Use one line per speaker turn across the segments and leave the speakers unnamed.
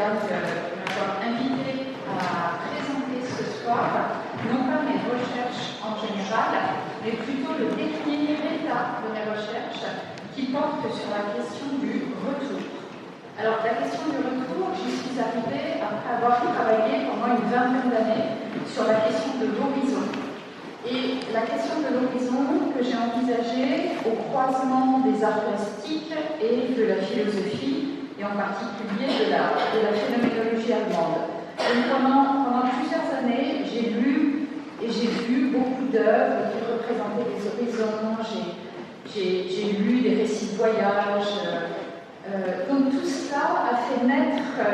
Gaï de m'avoir invité à présenter ce soir, non pas mes recherches en général, mais plutôt le dernier état de mes recherches qui porte sur la question du retour. Alors, la question du retour, j'y suis arrivée après avoir travaillé pendant une vingtaine d'années sur la question de l'horizon. Et la question de l'horizon que j'ai envisagée au croisement des arts plastiques et de la philosophie, et en particulier de la phénoménologie allemande. Donc pendant plusieurs années, j'ai lu et j'ai vu beaucoup d'œuvres qui représentaient des horizons, j'ai lu des récits de voyage. Donc tout cela a fait naître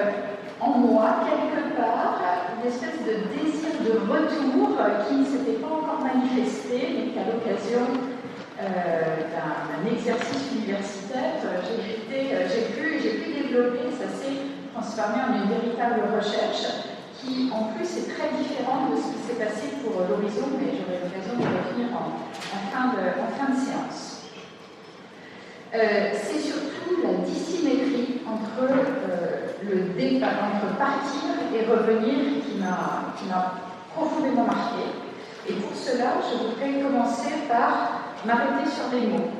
en moi, quelque part, une espèce de désir de retour qui ne s'était pas encore manifesté, mais qu'à l'occasion d'un exercice universitaire, j'ai pu développer. Ça s'est transformé en une véritable recherche qui, en plus, est très différente de ce qui s'est passé pour l'horizon, mais j'aurai l'occasion de revenir en fin de séance. C'est surtout la dissymétrie entre entre partir et revenir qui m'a profondément marqué. Et pour cela, je voudrais commencer par m'arrêter sur les mots.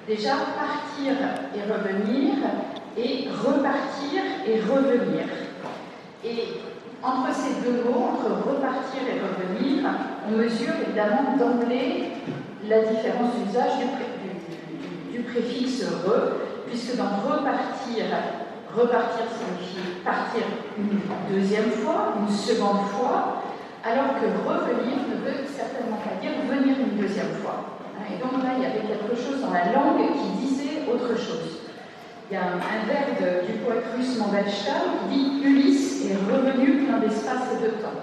Déjà, partir et revenir, et repartir et revenir. Et entre ces deux mots, entre repartir et revenir, on mesure évidemment d'emblée la différence d'usage du préfixe re, puisque dans repartir signifie partir une deuxième fois, une seconde fois, alors que revenir ne veut certainement pas dire venir une deuxième fois. Et donc là, il y avait quelque chose dans la langue qui disait autre chose. Il y a un vers du poète russe Mandelstam qui dit « Ulysse est revenu plein d'espace et de temps ».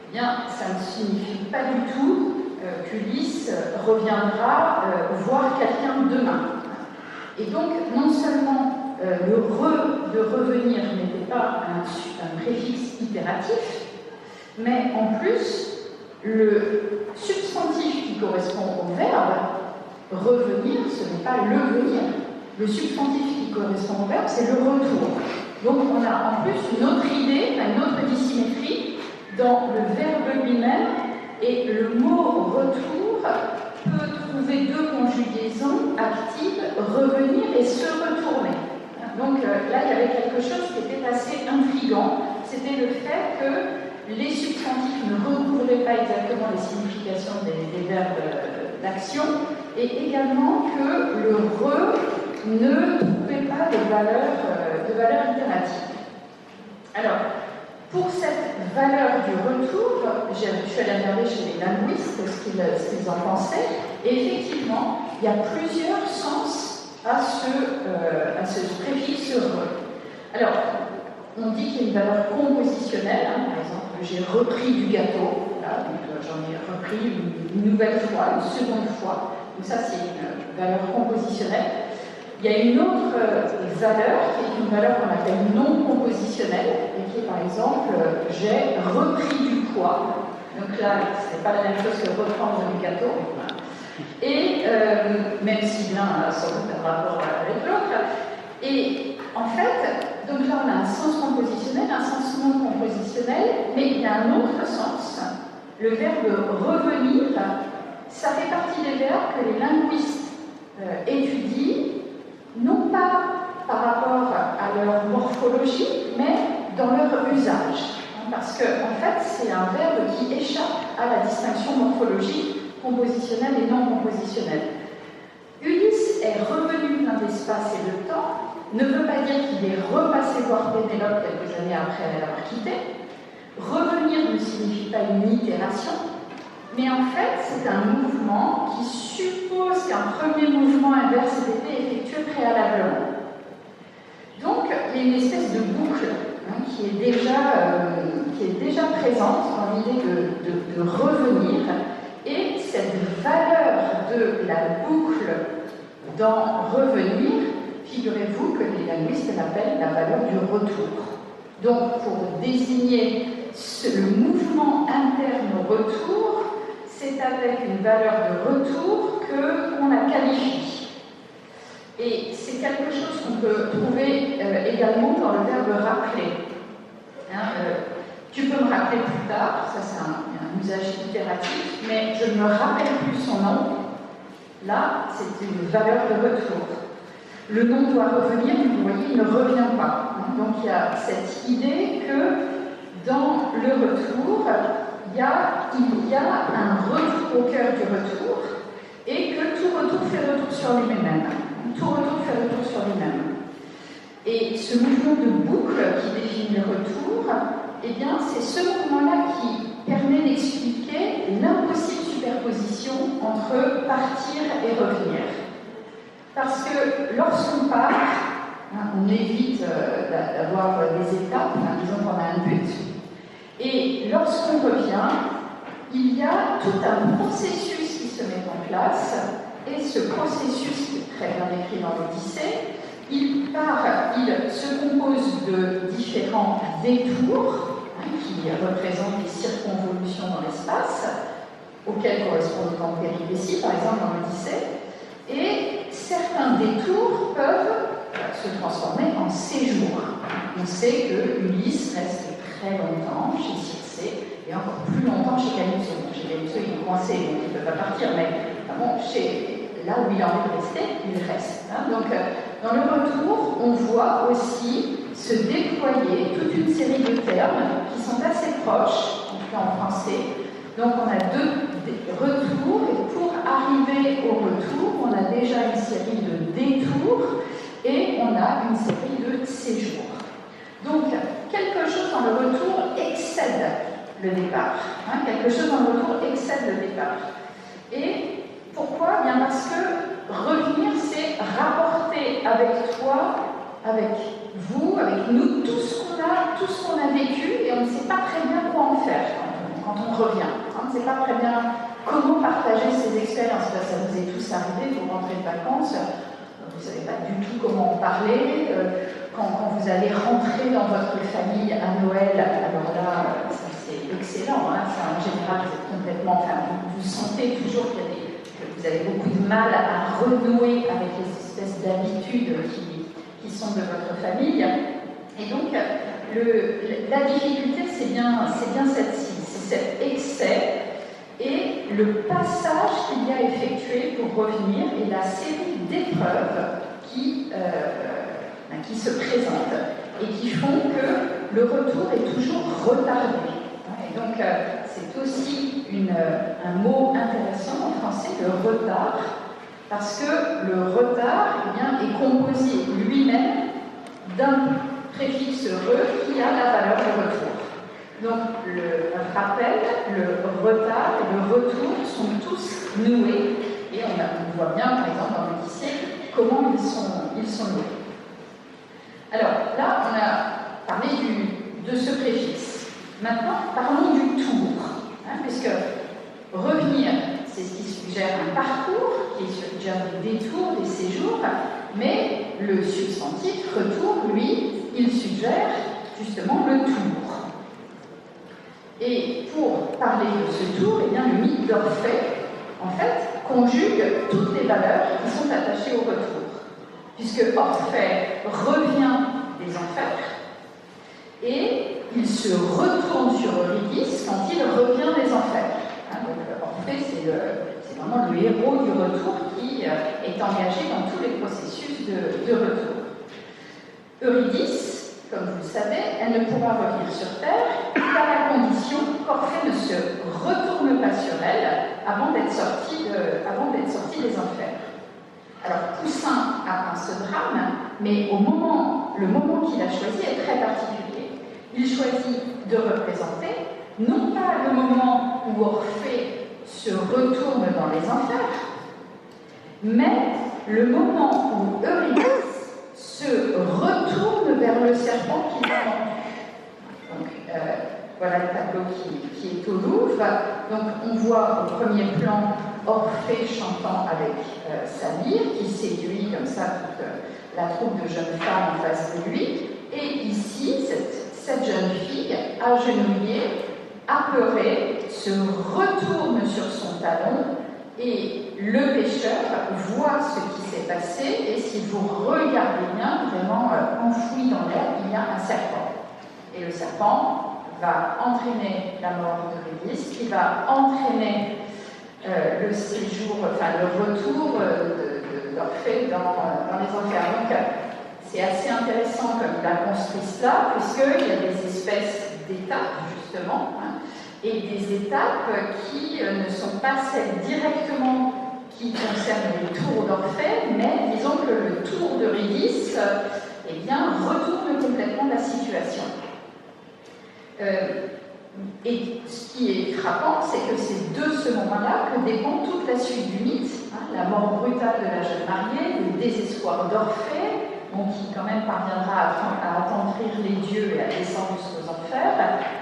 Eh bien, ça ne signifie pas du tout qu'Ulysse reviendra voir quelqu'un demain. Et donc, non seulement le de revenir n'était pas un préfixe impératif, mais en plus, le substantif qui correspond au verbe revenir, ce n'est pas le venir. Le substantif qui correspond au verbe, c'est le retour. Donc, on a en plus une autre idée, une autre dissymétrie dans le verbe lui-même, et le mot retour peut trouver deux conjugaisons actives, revenir et se retourner. Donc là, il y avait quelque chose qui était assez intriguant, c'était le fait que les substantifs ne recouvraient pas exactement les significations des verbes d'action, et également que le re ne trouvait pas de valeur impérative. Alors, pour cette valeur du retour, je suis allée regarder chez les linguistes ce qu'ils en pensaient, et effectivement, il y a plusieurs sens à ce préfixe re. Alors, on dit qu'il y a une valeur compositionnelle, par exemple, j'ai repris du gâteau, là, donc j'en ai repris une nouvelle fois, une seconde fois, donc ça c'est une valeur compositionnelle. Il y a une autre valeur qui est une valeur qu'on appelle non compositionnelle, et qui est par exemple j'ai repris du poids. Donc là, ce n'est pas la même chose que reprendre du gâteau. Et même si l'un a sans doute un rapport avec l'autre. Et en fait, donc là on a un sens compositionnel, un sens non compositionnel, mais il y a un autre sens. Le verbe revenir, ça fait partie des verbes que les linguistes étudient, non pas par rapport à leur morphologie, mais dans leur usage. Parce que, en fait, c'est un verbe qui échappe à la distinction morphologique compositionnelle et non compositionnelle. Ulysse est revenu plein d'espace et de temps ne veut pas dire qu'il est repassé voir Pénélope quelques années après l'avoir quitté. Revenir ne signifie pas une itération, mais en fait, c'est un mouvement qui suppose qu'un premier mouvement inverse ait été effectué préalablement. Donc, il y a une espèce de boucle qui est déjà présente dans l'idée de revenir, et cette valeur de la boucle dans revenir, figurez-vous que les linguistes l'appellent la valeur du retour. Donc, pour désigner le mouvement interne au retour, c'est avec une valeur de retour qu'on la qualifie. Et c'est quelque chose qu'on peut trouver également dans le verbe rappeler. Tu peux me rappeler plus tard, ça c'est un usage itératif, mais je ne me rappelle plus son nom. Là, c'est une valeur de retour. Le nom doit revenir, mais vous voyez, il ne revient pas. Donc il y a cette idée que dans le retour, il y a un retour au cœur du retour et que tout retour fait retour sur lui-même. Tout retour fait retour sur lui-même. Et ce mouvement de boucle qui définit le retour, eh bien, c'est ce mouvement-là qui permet d'expliquer l'impossible superposition entre partir et revenir. Parce que lorsqu'on part, on évite d'avoir des étapes, disons qu'on a un but, et lorsqu'on revient, il y a tout un processus qui se met en place, et ce processus qui est très bien décrit dans l'Odyssée, il se compose de différents détours qui représentent des circonvolutions dans l'espace, auxquelles correspondent les péripéties, par exemple dans l'Odyssée, et certains détours peuvent se transformer en séjours. On sait que Ulysse reste très longtemps chez Circé et encore plus longtemps chez Calypso. Chez Calypso, il est coincé, donc il ne peut pas partir, mais bon, là où il a envie de rester, il reste. Donc, dans le retour, on voit aussi se déployer toute une série de termes qui sont assez proches, en tout cas en français. Donc, on a deux retours, et pour arriver au retour, on a déjà une série de détours et on a une série de séjours. Donc, quelque chose dans le retour excède le départ. Quelque chose dans le retour excède le départ. Et pourquoi ? Bien parce que revenir, c'est rapporter avec toi, avec vous, avec nous, tout ce qu'on a vécu, et on ne sait pas très bien quoi en faire quand on revient. On ne sait pas très bien comment partager ces expériences. Là, ça vous est tous arrivé, vous rentrez de vacances, vous ne savez pas du tout comment en parler. Quand vous allez rentrer dans votre famille à Noël, alors là, ça c'est excellent. Ça, en général, vous êtes complètement, vous sentez toujours que vous avez beaucoup de mal à renouer avec les espèces d'habitudes qui sont de votre famille. Et donc, la difficulté, c'est bien celle-ci, c'est cet excès et le passage qu'il y a effectué pour revenir et la série d'épreuves qui se présentent et qui font que le retour est toujours retardé. Et donc, c'est aussi un mot intéressant en français, le retard, parce que le retard est composé lui-même d'un préfixe re qui a la valeur de retour. Donc, le rappel, le retard et le retour sont tous noués, et on voit bien, par exemple, dans l'Odyssée, comment ils sont noués. Alors, là, on a parlé de ce préfixe. Maintenant, parlons du tour, puisque revenir, c'est ce qui suggère un parcours, qui suggère des détours, des séjours, mais le substantif retour, lui, il suggère justement le tour. Et pour parler de ce tour, eh bien, le mythe d'Orphée, en fait, conjugue toutes les valeurs qui sont attachées au retour. Puisque Orphée revient des enfers, et il se retourne sur Eurydice quand il revient des enfers. Donc Orphée, c'est vraiment le héros du retour qui est engagé dans tous les processus de retour. Eurydice, comme vous le savez, elle ne pourra revenir sur Terre qu'à la condition qu'Orphée ne se retourne pas sur elle avant d'être sortie des enfers. Alors, Poussin a peint ce drame, mais le moment qu'il a choisi est très particulier. Il choisit de représenter non pas le moment où Orphée se retourne dans les enfers, mais le moment où Eurydice se retourne vers le serpent qui l'a vendu. Donc, voilà le tableau qui est au Louvre. Donc, on voit au premier plan Orphée chantant avec sa lyre, qui séduit comme ça toute la troupe de jeunes femmes en face de lui. Et ici, cette jeune fille, agenouillée, apeurée, se retourne sur son talon et le pêcheur voit ce qui s'est passé. Et si vous regardez bien, vraiment enfoui dans l'herbe, il y a un serpent. Et le serpent va entraîner la mort d'Eurydice, qui va entraîner le séjour, enfin le retour d'Orphée dans les enfers. Donc c'est assez intéressant comme il a construit cela, puisqu'il y a des espèces d'étapes, justement, et des étapes qui ne sont pas celles directement qui concernent les tours d'Orphée, mais disons que le tour d'Eurydice eh bien, retourne complètement la situation. Et ce qui est frappant, c'est que c'est de ce moment-là que dépend toute la suite du mythe, la mort brutale de la jeune mariée, le désespoir d'Orphée, qui quand même parviendra à attendrir les dieux et à descendre jusqu'aux enfers,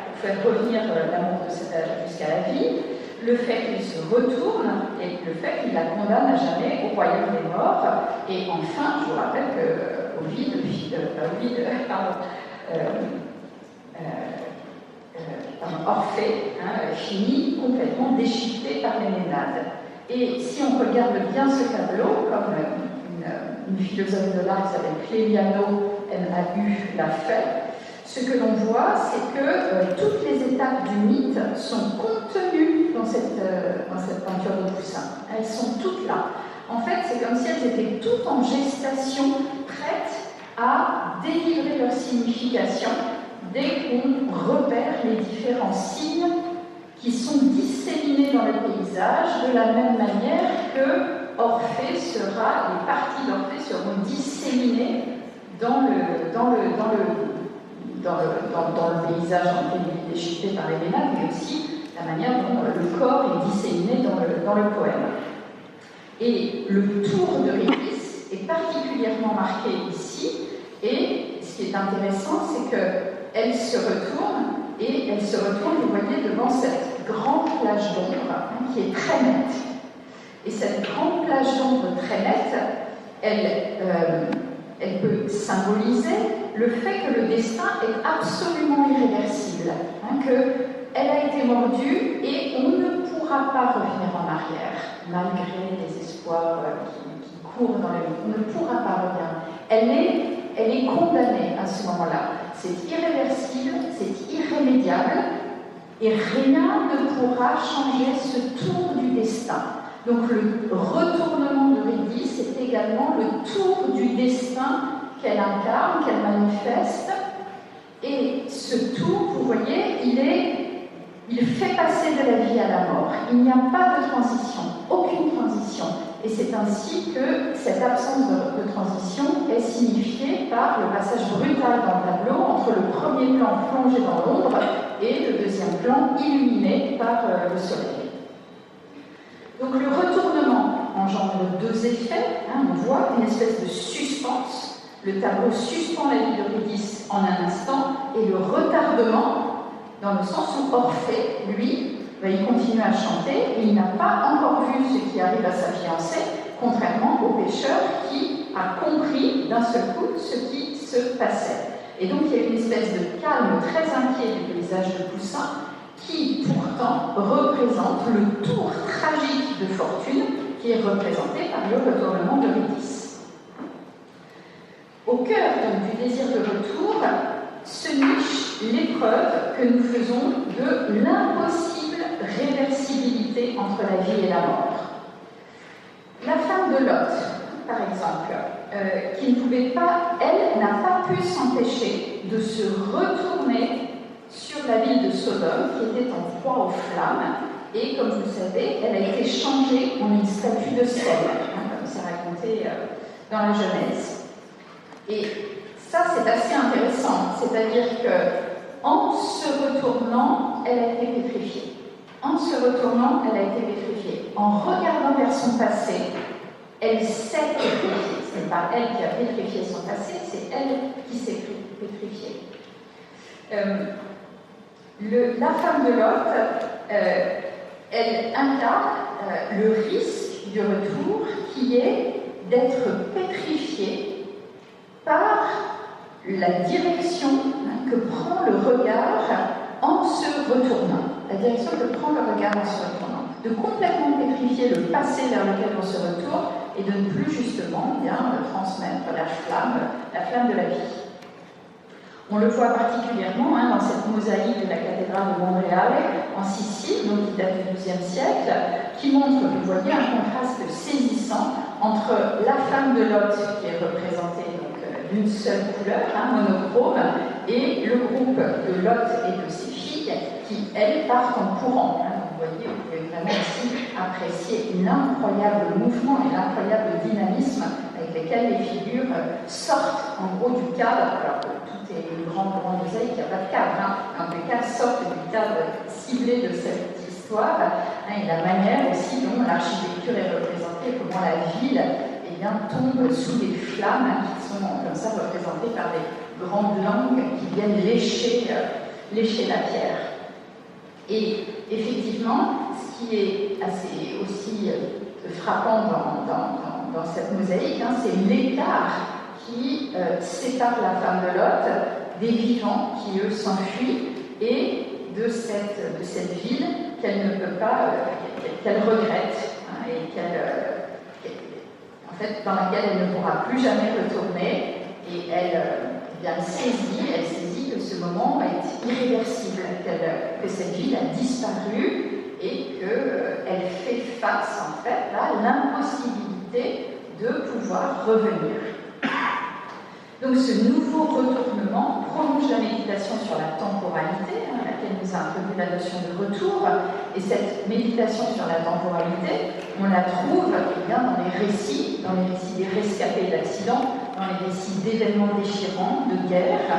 pour faire revenir l'amour de cet âge jusqu'à la vie, le fait qu'il se retourne et le fait qu'il la condamne à jamais au royaume des morts. Et enfin, je vous rappelle que Orphée finit complètement déchiqueté par les Ménades. Et si on regarde bien ce tableau, comme une philosophe de l'art qui s'appelle Cléliano M.A.U. l'a fait, ce que l'on voit, c'est que toutes les étapes du mythe sont contenues dans cette peinture de Poussin. Elles sont toutes là. En fait, c'est comme si elles étaient toutes en gestation, prêtes à délivrer leur signification dès qu'on repère les différents signes qui sont disséminés dans le paysage, de la même manière que les parties d'Orphée seront disséminées dans le paysage en lequel il est déchiqueté par les Ménades, mais aussi la manière dont le corps est disséminé dans le poème. Et le tour d'Eurydice est particulièrement marqué ici, et ce qui est intéressant, c'est qu'elle se retourne, vous voyez, devant cette grande plage d'ombre qui est très nette. Et cette grande plage d'ombre très nette, elle peut symboliser le fait que le destin est absolument irréversible, qu'elle a été mordue et on ne pourra pas revenir en arrière, malgré les espoirs qui courent dans la vie. On ne pourra pas revenir. Elle est condamnée à ce moment-là. C'est irréversible, c'est irrémédiable, et rien ne pourra changer ce tour du destin. Donc le retournement d'Eurydice est également le tour du destin qu'elle incarne, qu'elle manifeste. Et ce tour, vous voyez, il fait passer de la vie à la mort. Il n'y a pas de transition, aucune transition. Et c'est ainsi que cette absence de transition est signifiée par le passage brutal dans le tableau entre le premier plan plongé dans l'ombre et le deuxième plan illuminé par le soleil. Donc le retournement engendre deux effets. On voit une espèce de suspense. Le tableau suspend la vie d'Eurydice en un instant, et le retardement, dans le sens où Orphée, lui, il continue à chanter et il n'a pas encore vu ce qui arrive à sa fiancée, contrairement au pêcheur qui a compris d'un seul coup ce qui se passait. Et donc il y a une espèce de calme très inquiet du paysage de Poussin qui pourtant représente le tour tragique de fortune qui est représenté par le retournement d'Eurydice. Au cœur donc, du désir de retour se niche l'épreuve que nous faisons de l'impossible réversibilité entre la vie et la mort. La femme de Lot, par exemple, qui ne pouvait pas, elle, n'a pas pu s'empêcher de se retourner sur la ville de Sodome, qui était en proie aux flammes, et comme vous le savez, elle a été changée en une statue de sel, comme c'est raconté dans la Genèse. Et ça, c'est assez intéressant, c'est-à-dire qu'en se retournant, elle a été pétrifiée. En se retournant, elle a été pétrifiée. En regardant vers son passé, elle s'est pétrifiée. Ce n'est pas elle qui a pétrifié son passé, c'est elle qui s'est pétrifiée. La femme de Lot, elle incarne le risque du retour qui est d'être pétrifiée par la direction que prend le regard en se retournant. La direction que prend le regard en se retournant. De complètement pétrifier le passé vers lequel on se retourne et de ne plus justement transmettre la flamme de la vie. On le voit particulièrement dans cette mosaïque de la cathédrale de Monréal en Sicile, donc qui date du XIIe siècle, qui montre, vous voyez, un contraste saisissant entre la femme de Lot, qui est représentée d'une seule couleur, monochrome, et le groupe de Lot et de ses filles, qui, elles, partent en courant. Vous voyez, vous pouvez vraiment aussi apprécier l'incroyable mouvement et l'incroyable dynamisme avec lesquels les figures sortent en gros du cadre, alors que tout est une grande mosaïque, il n'y a pas de cadre, en tout cas sortent du cadre ciblé de cette histoire, et la manière aussi dont l'architecture est représentée, comment la ville tombe sous des flammes qui sont comme ça représentées par des grandes langues qui viennent lécher la pierre. Et effectivement, ce qui est assez aussi frappant dans cette mosaïque, c'est l'écart qui sépare la femme de Lot des vivants qui, eux, s'enfuient et de cette ville qu'elle ne peut pas, qu'elle regrette et dans laquelle elle ne pourra plus jamais retourner, et elle saisit que ce moment est irréversible, que cette ville a disparu et qu'elle fait face en fait à l'impossibilité de pouvoir revenir. Donc ce nouveau retournement prolonge la méditation sur la temporalité, à laquelle nous a introduit la notion de retour, et cette méditation sur la temporalité, on la trouve dans les récits des rescapés d'accidents, dans les récits d'événements déchirants, de guerre.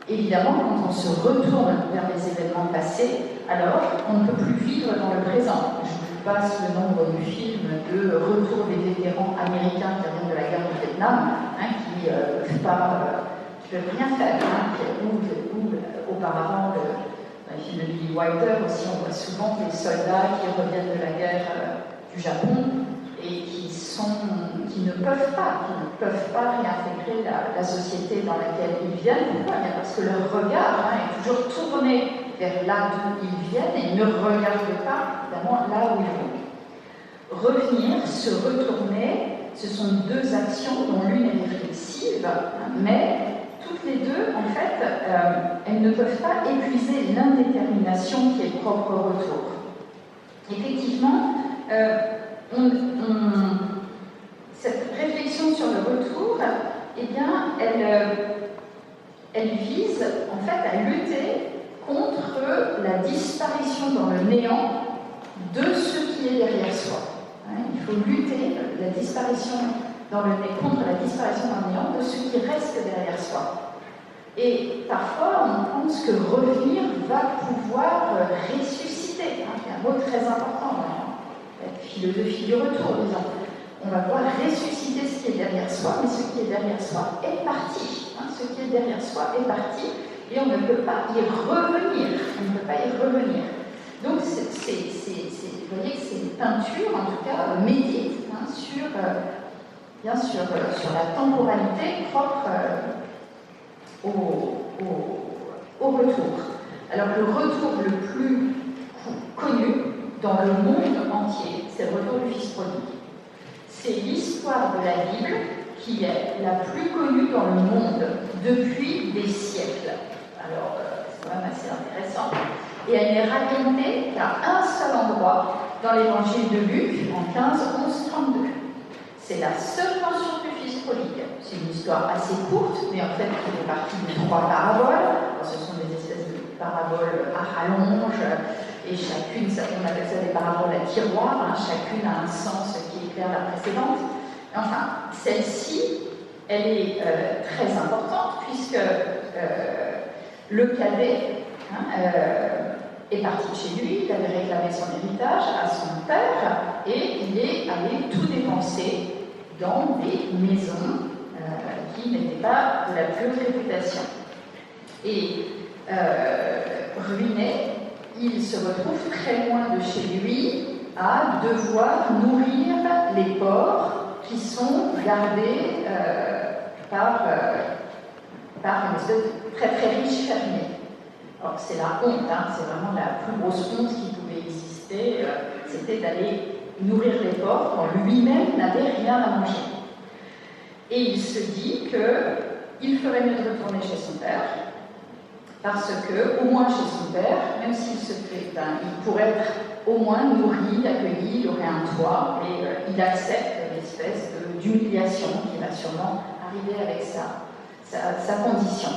Évidemment, quand on se retourne vers les événements passés, alors on ne peut plus vivre dans le présent. Je vous passe le nombre de films de retour des vétérans américains qui reviennent de la guerre du Vietnam, qui ne peuvent rien faire, ou auparavant, dans les films de Billy Wilder aussi, on voit souvent des soldats qui reviennent de la guerre du Japon et qui ne peuvent pas réintégrer la société dans laquelle ils viennent. Pourquoi ? Parce que leur regard est toujours tourné vers là d'où ils viennent et ils ne regardent pas évidemment là où ils vont. Revenir, se retourner, ce sont deux actions dont l'une est réflexive, mais toutes les deux, en fait, elles ne peuvent pas épuiser l'indétermination qui est propre au retour. Effectivement, cette réflexion sur le retour, elle vise en fait à lutter contre la disparition dans le néant de ce qui est derrière soi. Il faut lutter contre la disparition dans le néant de ce qui reste derrière soi. Et parfois, on pense que revenir va pouvoir ressusciter. C'est un mot très important dans la philosophie du retour, disons. On va pouvoir ressusciter ce qui est derrière soi, mais ce qui est derrière soi est parti. Ce qui est derrière soi est parti, et on ne peut pas y revenir. Donc, vous voyez que c'est une peinture, en tout cas, médite sur la temporalité propre au retour. Alors, le retour le plus connu dans le monde entier, c'est le retour du Fils prodigue. C'est l'histoire de la Bible qui est la plus connue dans le monde depuis des siècles. Alors, c'est quand même assez intéressant. Et elle n'est racontée qu'à un seul endroit dans l'évangile de Luc, en 15-11-32. C'est la seule mention du Fils prodigue. C'est une histoire assez courte, mais en fait qui fait partie de 3 paraboles. Alors, ce sont des espèces de paraboles à rallonge, et chacune, on appelle ça des paraboles à tiroir, chacune a un sens qui éclaire la précédente. Enfin, celle-ci, elle est très importante, puisque le cadet est parti de chez lui, il avait réclamé son héritage à son père, et il est allé tout dépenser dans des maisons qui n'étaient pas de la plus haute réputation. Et ruiné, il se retrouve très loin de chez lui à devoir nourrir les porcs qui sont gardés par une espèce de très très riche fermier. Alors c'est la honte, c'est vraiment la plus grosse honte qui pouvait exister, c'était d'aller nourrir les porcs quand lui-même n'avait rien à manger. Et il se dit il ferait mieux de retourner chez son père, parce que, au moins chez son père, même s'il se fait, il pourrait être au moins nourri, accueilli, il aurait un toit, et il accepte l'espèce d'humiliation qui va sûrement arriver avec sa condition.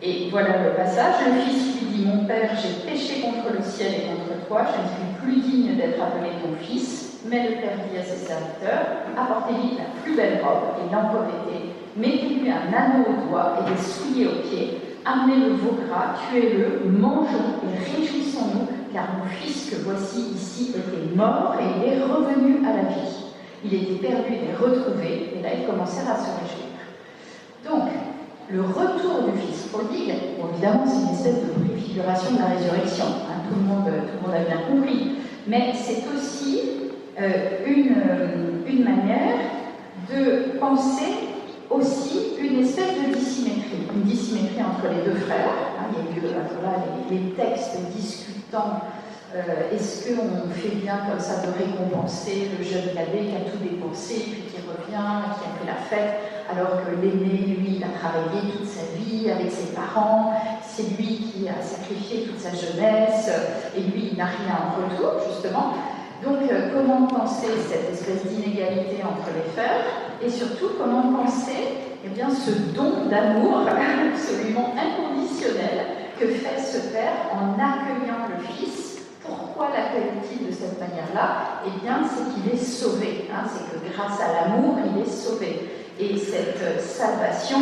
Et voilà le passage. Le fils lui dit: Mon père, j'ai péché contre le ciel et contre toi, je ne suis plus digne d'être appelé ton fils. Mais le père dit à ses serviteurs: Apportez-lui la plus belle robe et l'empovetez, mettez-lui un anneau au doigt et des souliers aux pieds, amenez le veau gras, tuez-le, mangeons et réjouissons-nous, car mon fils que voici ici était mort et il est revenu à la vie. Il était perdu, il est retrouvé, et là ils commencèrent à se réjouir. Donc, le retour du fils prodigue, bon, évidemment c'est une espèce de préfiguration de la résurrection, hein, tout le monde a bien compris, mais c'est aussi une manière de penser aussi une espèce de dissymétrie entre les deux frères. Hein, il y a eu les textes discutant. Est-ce qu'on fait bien comme ça de récompenser le jeune cadet qui a tout dépensé, puis qui revient, qui a fait la fête, alors que l'aîné, lui, il a travaillé toute sa vie avec ses parents, c'est lui qui a sacrifié toute sa jeunesse, et lui, il n'a rien en retour, justement. Donc, comment penser cette espèce d'inégalité entre les frères, et surtout, comment penser ce don d'amour absolument inconditionnel que fait ce père en accueillant le fils. Pourquoi l'accueille-t-il de cette manière-là? C'est qu'il est sauvé. C'est que grâce à l'amour, il est sauvé. Et cette salvation,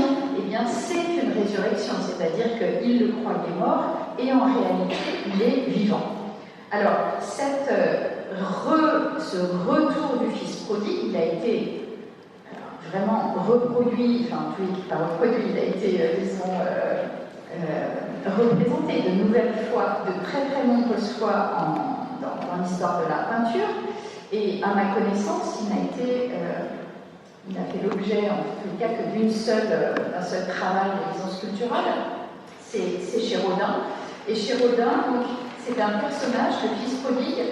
c'est une résurrection, c'est-à-dire qu'il le croyait mort et en réalité, il est vivant. Alors, ce retour du fils prodigue, il a été vraiment reproduit, il a été, représenté de nouvelles fois, de très très nombreuses fois dans l'histoire de la peinture. Et à ma connaissance, il n'a fait l'objet, en tout cas, que d'un seul travail, disons, sculptural. C'est chez Rodin. Et chez Rodin, donc, c'est un personnage, le fils prodigue,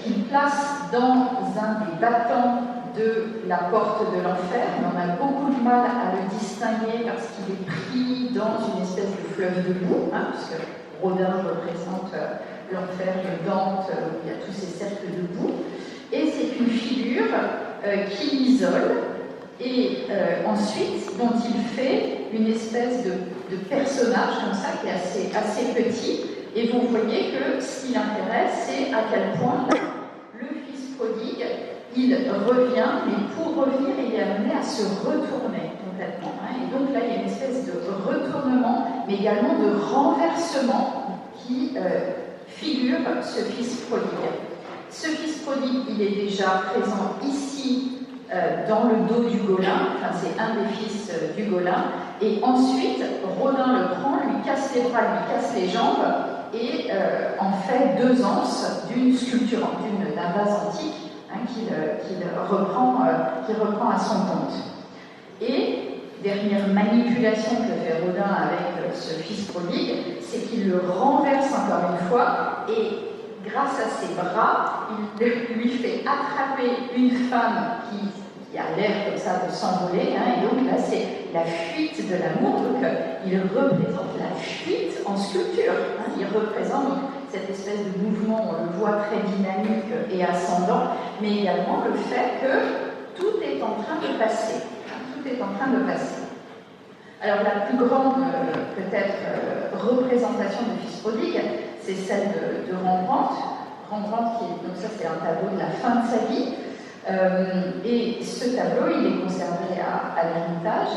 qu'il place dans un des battants de la porte de l'enfer, mais on a beaucoup de mal à le distinguer parce qu'il est pris dans une espèce de fleuve de boue, puisque Rodin représente l'enfer de Dante, où il y a tous ces cercles de boue, et c'est une figure qui l'isole, et ensuite dont il fait une espèce de personnage comme ça, qui est assez petit, et vous voyez que ce qui l'intéresse, c'est à quel point le fils prodigue, il revient, mais pour revenir, il est amené à se retourner complètement. Et donc là, il y a une espèce de retournement, mais également de renversement qui figure ce fils prodigue. Ce fils prodigue, il est déjà présent ici, dans le dos du Gaulin, c'est un des fils du Gaulin, et ensuite, Rodin le prend, lui casse les bras, lui casse les jambes, et en fait 2 anses d'une sculpture, d'un vase antique, qu'il reprend à son compte. Et dernière manipulation que fait Rodin avec ce fils prodigue, c'est qu'il le renverse encore une fois, et grâce à ses bras, il lui fait attraper une femme qui a l'air comme ça de s'envoler, et donc là c'est la fuite de l'amour, donc il représente la fuite en sculpture, il représente donc cette espèce de mouvement, on le voit très dynamique et ascendant, mais également le fait que tout est en train de passer, tout est en train de passer. Alors la plus grande peut-être représentation du fils prodigue, c'est celle de Rembrandt. Rembrandt, donc ça c'est un tableau de la fin de sa vie, et ce tableau il est conservé à l'Ermitage,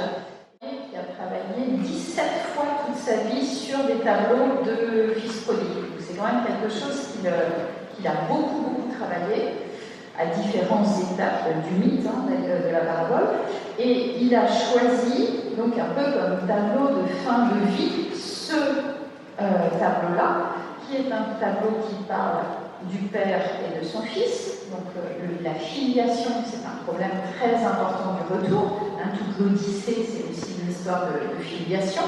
et qui a travaillé 17 fois toute sa vie sur des tableaux de fils prodigue. C'est quand même quelque chose qu'il a beaucoup travaillé à différentes étapes du mythe, de la parabole, et il a choisi, donc un peu comme tableau de fin de vie, ce tableau-là, qui est un tableau qui parle du père et de son fils. Donc la filiation, c'est un problème très important du retour. Toute l'Odyssée, c'est aussi une histoire de filiation.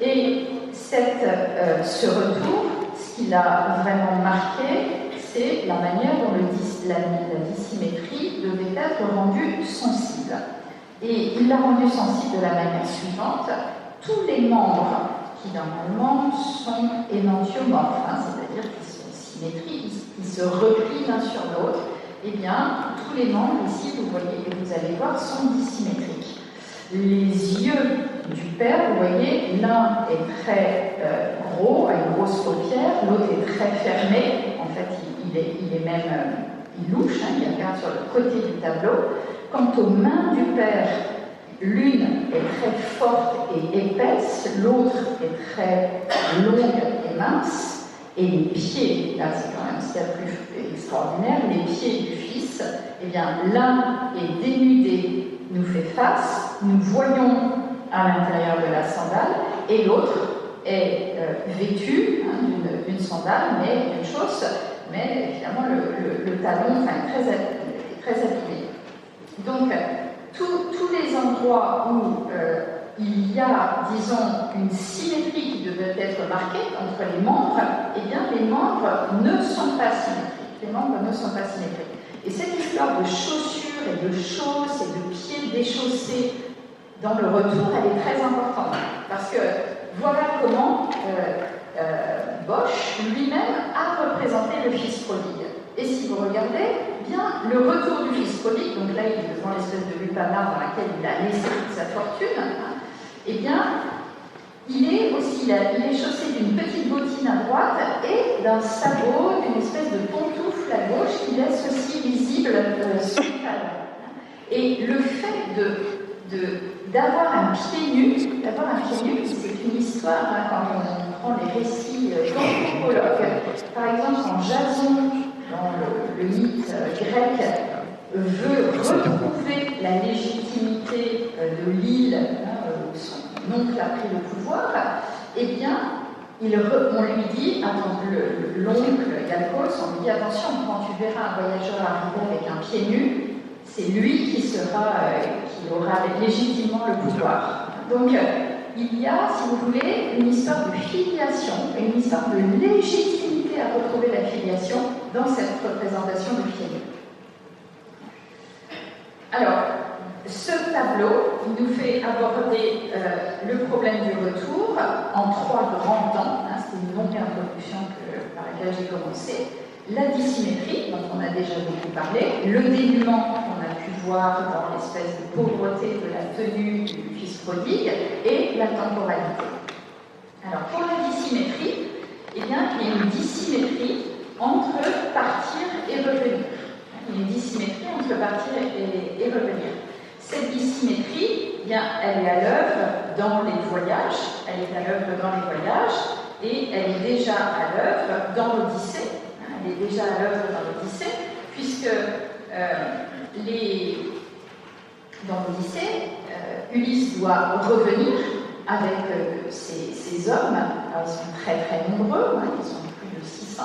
Et ce retour, ce qui l'a vraiment marqué, c'est la manière dont la dissymétrie devait être rendue sensible. Et il l'a rendu sensible de la manière suivante. Tous les membres qui normalement sont énantiomorphes, hein, c'est-à-dire qu'ils sont symétriques, ils se replient l'un sur l'autre, eh bien, tous les membres ici, vous voyez et vous allez voir, sont dissymétriques. Les yeux du père, vous voyez, l'un est très gros, a une grosse paupière, l'autre est très fermé, en fait, il est même, il louche, hein, il regarde sur le côté du tableau. Quant aux mains du père, l'une est très forte et épaisse, l'autre est très longue et mince, et les pieds, là c'est quand même ce qu'il y a de plus extraordinaire, les pieds du fils, eh bien l'un est dénudé, nous fait face, nous voyons à l'intérieur de la sandale, et l'autre est vêtu hein, d'une sandale, mais d'une chausse, mais évidemment le talon enfin, est très abîmé. Donc, tous les endroits où il y a, disons, une symétrie qui devait être marquée entre les membres, eh bien, les membres ne sont pas symétriques. Les membres ne sont pas symétriques. Et cette histoire de chaussures et de chausses et de pieds déchaussés dans le retour, elle est très importante. Parce que voilà comment Bosch lui-même a représenté le fils prodigue. Et si vous regardez, bien, le retour du fils prodigue, donc là il est devant l'espèce de lupanar dans laquelle il a laissé toute sa fortune, hein, eh bien, il est chaussé d'une petite bottine à droite et d'un sabot, d'une espèce de pantoufle à gauche qui laisse aussi visible son talon. Et le fait d'avoir un pied nu, c'est une histoire, hein, quand on prend les récits d'anthropologues, par exemple quand Jason, dans le mythe grec, veut retrouver la légitimité de l'île où son oncle a pris le pouvoir, eh bien, on lui dit, l'oncle Ialkos, on lui dit attention, quand tu verras un voyageur arriver avec un pied nu, c'est lui qui aura légitimement le pouvoir. Donc, il y a, si vous voulez, une histoire de filiation, une histoire de légitimité à retrouver la filiation dans cette représentation de pied nu. Alors, ce tableau nous fait aborder le problème du retour en 3 grands temps. Hein, c'est une longue introduction par laquelle j'ai commencé. La dissymétrie, dont on a déjà beaucoup parlé, le dénuement qu'on a pu voir dans l'espèce de pauvreté de la tenue du fils prodigue, et la temporalité. Alors, pour la dissymétrie, eh bien, il y a une dissymétrie entre partir et revenir. Il y a une dissymétrie entre partir et revenir. Cette dissymétrie, eh bien, elle est à l'œuvre dans les voyages, et elle est déjà à l'œuvre dans l'Odyssée. Elle est déjà à l'œuvre dans l'Odyssée, puisque dans l'Odyssée, Ulysse doit revenir avec ses hommes. Alors, ils sont très très nombreux, hein, ils sont plus de 600.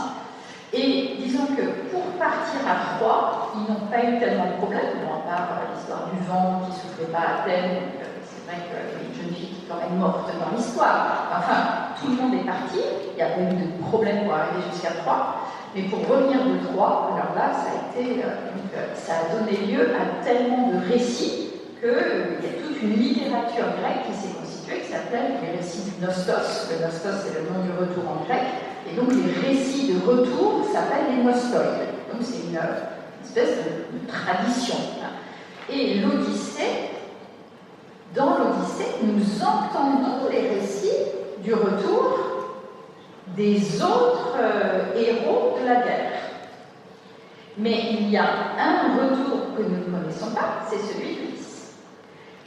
Et disons que pour partir à Troie, ils n'ont pas eu tellement de problèmes, bon, à part l'histoire du vent qui ne soufflait pas à Athènes. C'est vrai qu'il y a une jeune fille qui est quand même morte dans l'histoire. Enfin, tout le monde est parti, il n'y a pas eu de problème pour arriver jusqu'à Troie. Mais pour revenir de Troie, alors là, ça a donné lieu à tellement de récits qu'il y a toute une littérature grecque qui s'est constituée, qui s'appelle les récits du Nostos. Le Nostos, c'est le nom du retour en grec. Et donc, les récits de retour s'appellent les Nostoi. Donc, c'est une espèce de tradition. Et l'Odyssée, dans l'Odyssée, nous entendons les récits du retour des autres héros de la guerre. Mais il y a un retour que nous ne connaissons pas, c'est celui d'Ulysse.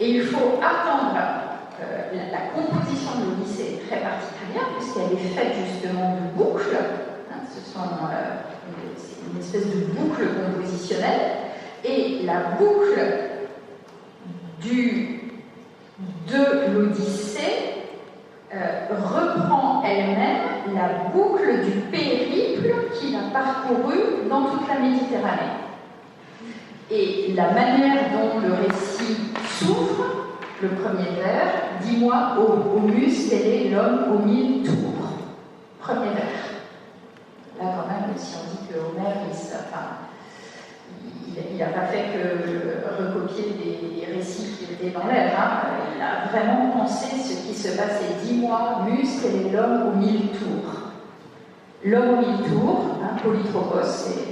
Et il faut attendre, la composition de l'Odyssée est très particulière, puisqu'elle est faite justement de boucles. Hein, c'est une espèce de boucle compositionnelle. Et la boucle de l'Odyssée reprend elle-même la boucle du périple qu'il a parcouru dans toute la Méditerranée. Et la manière dont le récit s'ouvre, le premier vers, dis-moi, ô Muse, quel est l'homme aux 1000 tours. Premier vers. Là, quand même, si on dit que Homère, il n'a pas fait que recopier des récit qui était dans l'air. Il a vraiment pensé ce qui se passait. Dis-moi, Muse, quel est l'homme aux 1000 tours? L'homme aux 1000 tours, Polytropos,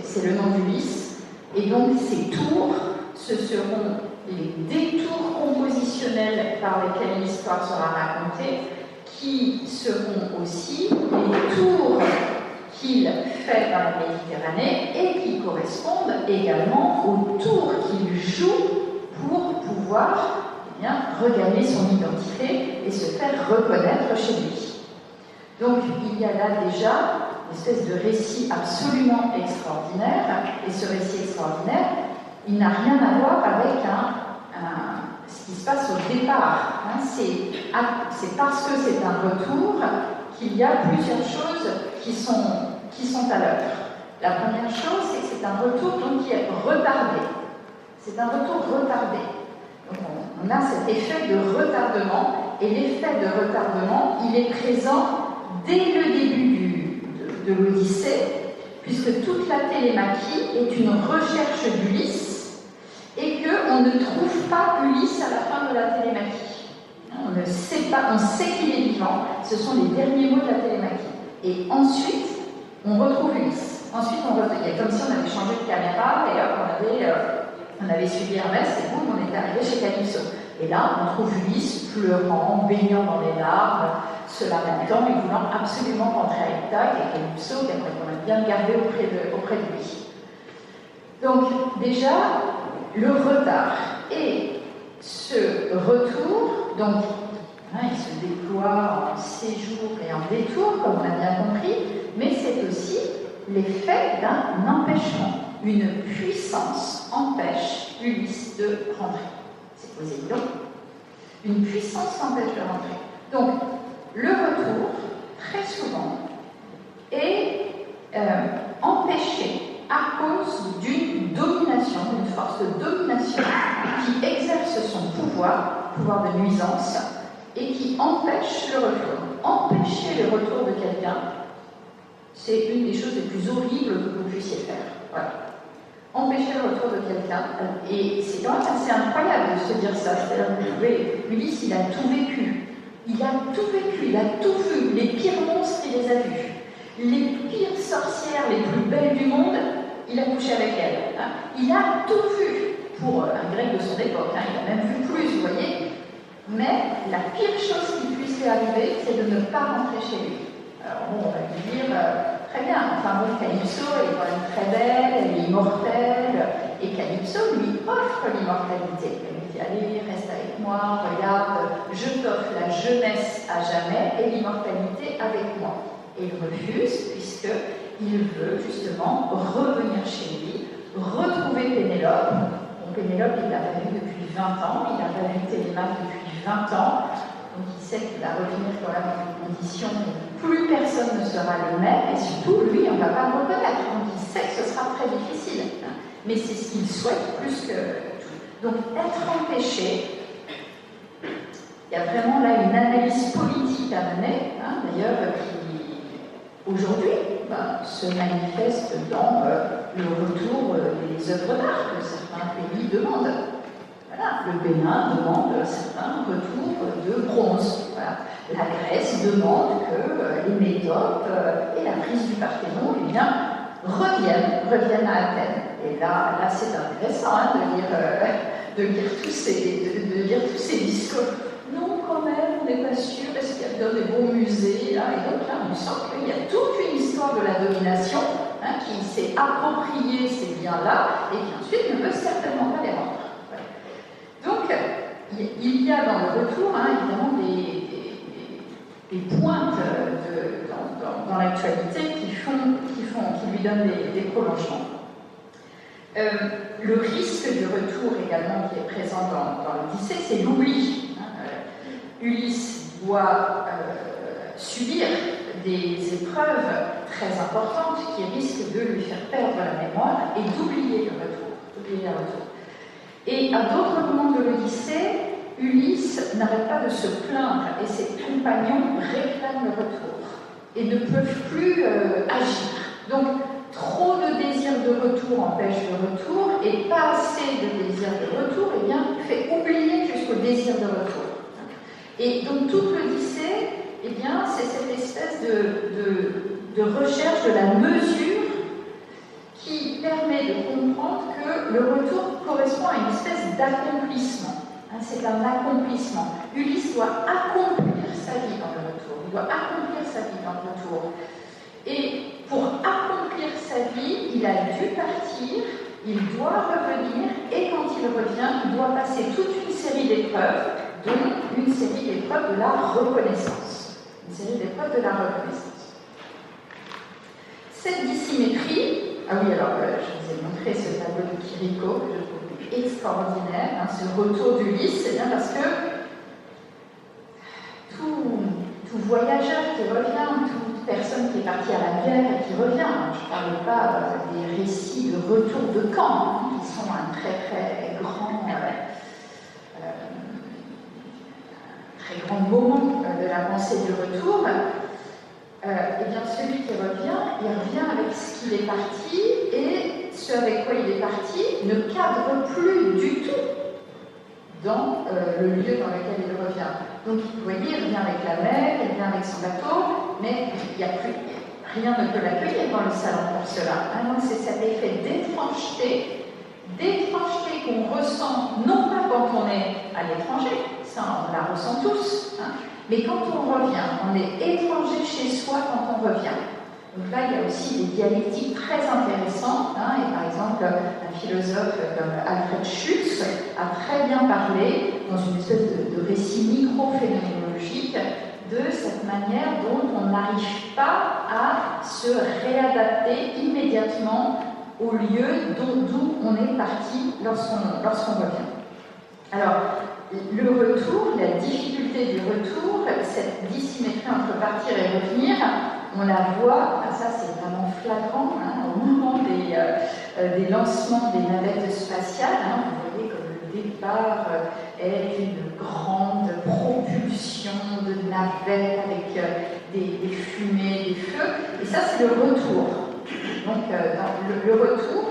c'est le nom d'Ulysse. Et donc ces tours, ce seront les détours compositionnels par lesquels l'histoire sera racontée, qui seront aussi les tours qu'il fait dans la Méditerranée et qui correspondent également aux tours qu'il joue pour pouvoir regagner son identité et se faire reconnaître chez lui. Donc il y a là déjà une espèce de récit absolument extraordinaire, et ce récit extraordinaire, il n'a rien à voir avec ce qui se passe au départ. C'est parce que c'est un retour qu'il y a plusieurs choses qui sont à l'œuvre. La première chose, c'est que c'est un retour donc, qui est retardé. C'est un retour retardé. Donc on a cet effet de retardement, et l'effet de retardement, il est présent dès le début de l'Odyssée, puisque toute la télémaquie est une recherche d'Ulysse, et qu'on ne trouve pas Ulysse à la fin de la télémaquie. On ne sait pas, on sait qu'il est vivant, ce sont les derniers mots de la télémaquie. Et ensuite, on retrouve Ulysse. Ensuite, il y a comme si on avait changé de caméra, et hop, on avait suivi Hermès, et boum, on était arrivé chez Calypso. Et là, on trouve Ulysse pleurant, baignant dans les larmes, se lamentant et voulant absolument rentrer à Ithaque, et Calypso, qui aimerait quand même bien le garder auprès de lui. Donc, déjà, le retard et ce retour, donc, il se déploie en séjour et en détour, comme on a bien compris, mais c'est aussi l'effet d'un empêchement. Une puissance empêche Ulysse de rentrer. C'est Poséidon. Une puissance l'empêche de rentrer. Donc, le retour, très souvent, est empêché à cause d'une domination, d'une force de domination qui exerce son pouvoir de nuisance, et qui empêche le retour. Empêcher le retour de quelqu'un, c'est une des choses les plus horribles que vous puissiez faire. Voilà. Empêcher le retour de quelqu'un, et c'est quand même assez incroyable de se dire ça. C'est-à-dire que Ulysse, il a tout vécu. Il a tout vécu, il a tout vu. Les pires monstres, il les a vus. Les pires sorcières, les plus belles du monde, il a couché avec elles. Il a tout vu. Pour un grec de son époque, il a même vu plus, vous voyez. Mais la pire chose qui puisse lui arriver, c'est de ne pas rentrer chez lui. Alors bon, on va lui dire, très bien, enfin bon, Calypso, elle est quand même très belle, elle est immortelle, et Calypso lui offre l'immortalité. Elle lui dit, allez, reste avec moi, regarde, je t'offre la jeunesse à jamais et l'immortalité avec moi. Et il refuse, puisqu'il veut justement revenir chez lui, retrouver Pénélope. Pénélope, il l'a pas vu depuis 20 ans, il n'a pas vu Télémaque depuis 20 ans, donc il sait qu'il va revenir quand même dans une condition où plus personne ne sera le même, et surtout, lui, on ne va pas le reconnaître, donc il sait que ce sera très difficile, mais c'est ce qu'il souhaite plus que tout. Donc, être empêché, il y a vraiment là une analyse politique à mener, d'ailleurs, qui, aujourd'hui, se manifeste dans le retour des œuvres d'art que certains pays demandent. Voilà, le Bénin demande certains retours de bronze. Voilà. La Grèce demande que les métopes et la prise du Parthénon reviennent à Athènes. Et là c'est intéressant de lire tous ces discours. Non, quand même, on n'est pas sûr, est-ce qu'il y a des beaux musées là? Et donc là, on sent qu'il y a toute une histoire de la domination qui s'est appropriée ces biens-là et qui ensuite ne veut certainement pas les rendre. Voilà. Donc, il y a dans le retour, évidemment, des pointes dans l'actualité qui lui donnent des prolongements. Le risque du retour également qui est présent dans l'Odyssée, c'est l'oubli. Ulysse doit subir des épreuves très importantes qui risquent de lui faire perdre la mémoire et d'oublier le retour. Et à d'autres moments de l'Odyssée, Ulysse n'arrête pas de se plaindre et ses compagnons réclament le retour et ne peuvent plus agir. Donc, trop de désir de retour empêche le retour et pas assez de désir de retour fait oublier désir de retour. Et donc toute l'Odyssée, eh bien, c'est cette espèce de recherche de la mesure qui permet de comprendre que le retour correspond à une espèce d'accomplissement. C'est un accomplissement. Ulysse doit accomplir sa vie dans le retour. Il doit accomplir sa vie dans le retour. Et pour accomplir sa vie, il a dû partir, il doit revenir, et quand il revient, il doit passer toute une série d'épreuves, dont une série d'épreuves de la reconnaissance. Une série d'épreuves de la reconnaissance. Cette dissymétrie, ah oui, alors je vous ai montré ce tableau de Chirico, que je trouve extraordinaire, ce retour d'Ulysse, c'est bien parce que tout voyageur qui revient, toute personne qui est partie à la guerre et qui revient, je ne parle pas des récits de retour de camp, qui sont un très grand moment de la pensée du retour, eh bien celui qui revient, il revient avec ce qu'il est parti, et ce avec quoi il est parti ne cadre plus du tout dans le lieu dans lequel il revient. Donc vous voyez, il revient avec la mer, il vient avec son bateau, mais il n'y a plus, rien ne peut l'accueillir dans le salon pour cela. Donc c'est cet effet d'étrangeté qu'on ressent, non pas quand on est à l'étranger, ça on la ressent tous, mais quand on revient, on est étranger chez soi quand on revient. Donc là, il y a aussi des dialectiques très intéressantes, et par exemple, un philosophe comme Alfred Schutz a très bien parlé, dans une espèce de récit micro-phénoménologique, de cette manière dont on n'arrive pas à se réadapter immédiatement au lieu d'où on est parti lorsqu'on revient. Alors, le retour, la difficulté du retour, cette dissymétrie entre partir et revenir, on la voit, ça c'est vraiment flagrant, au moment des lancements des navettes spatiales, vous voyez comme le départ est une grande propulsion de navettes avec des fumées, des feux, et ça c'est le retour. Donc le retour,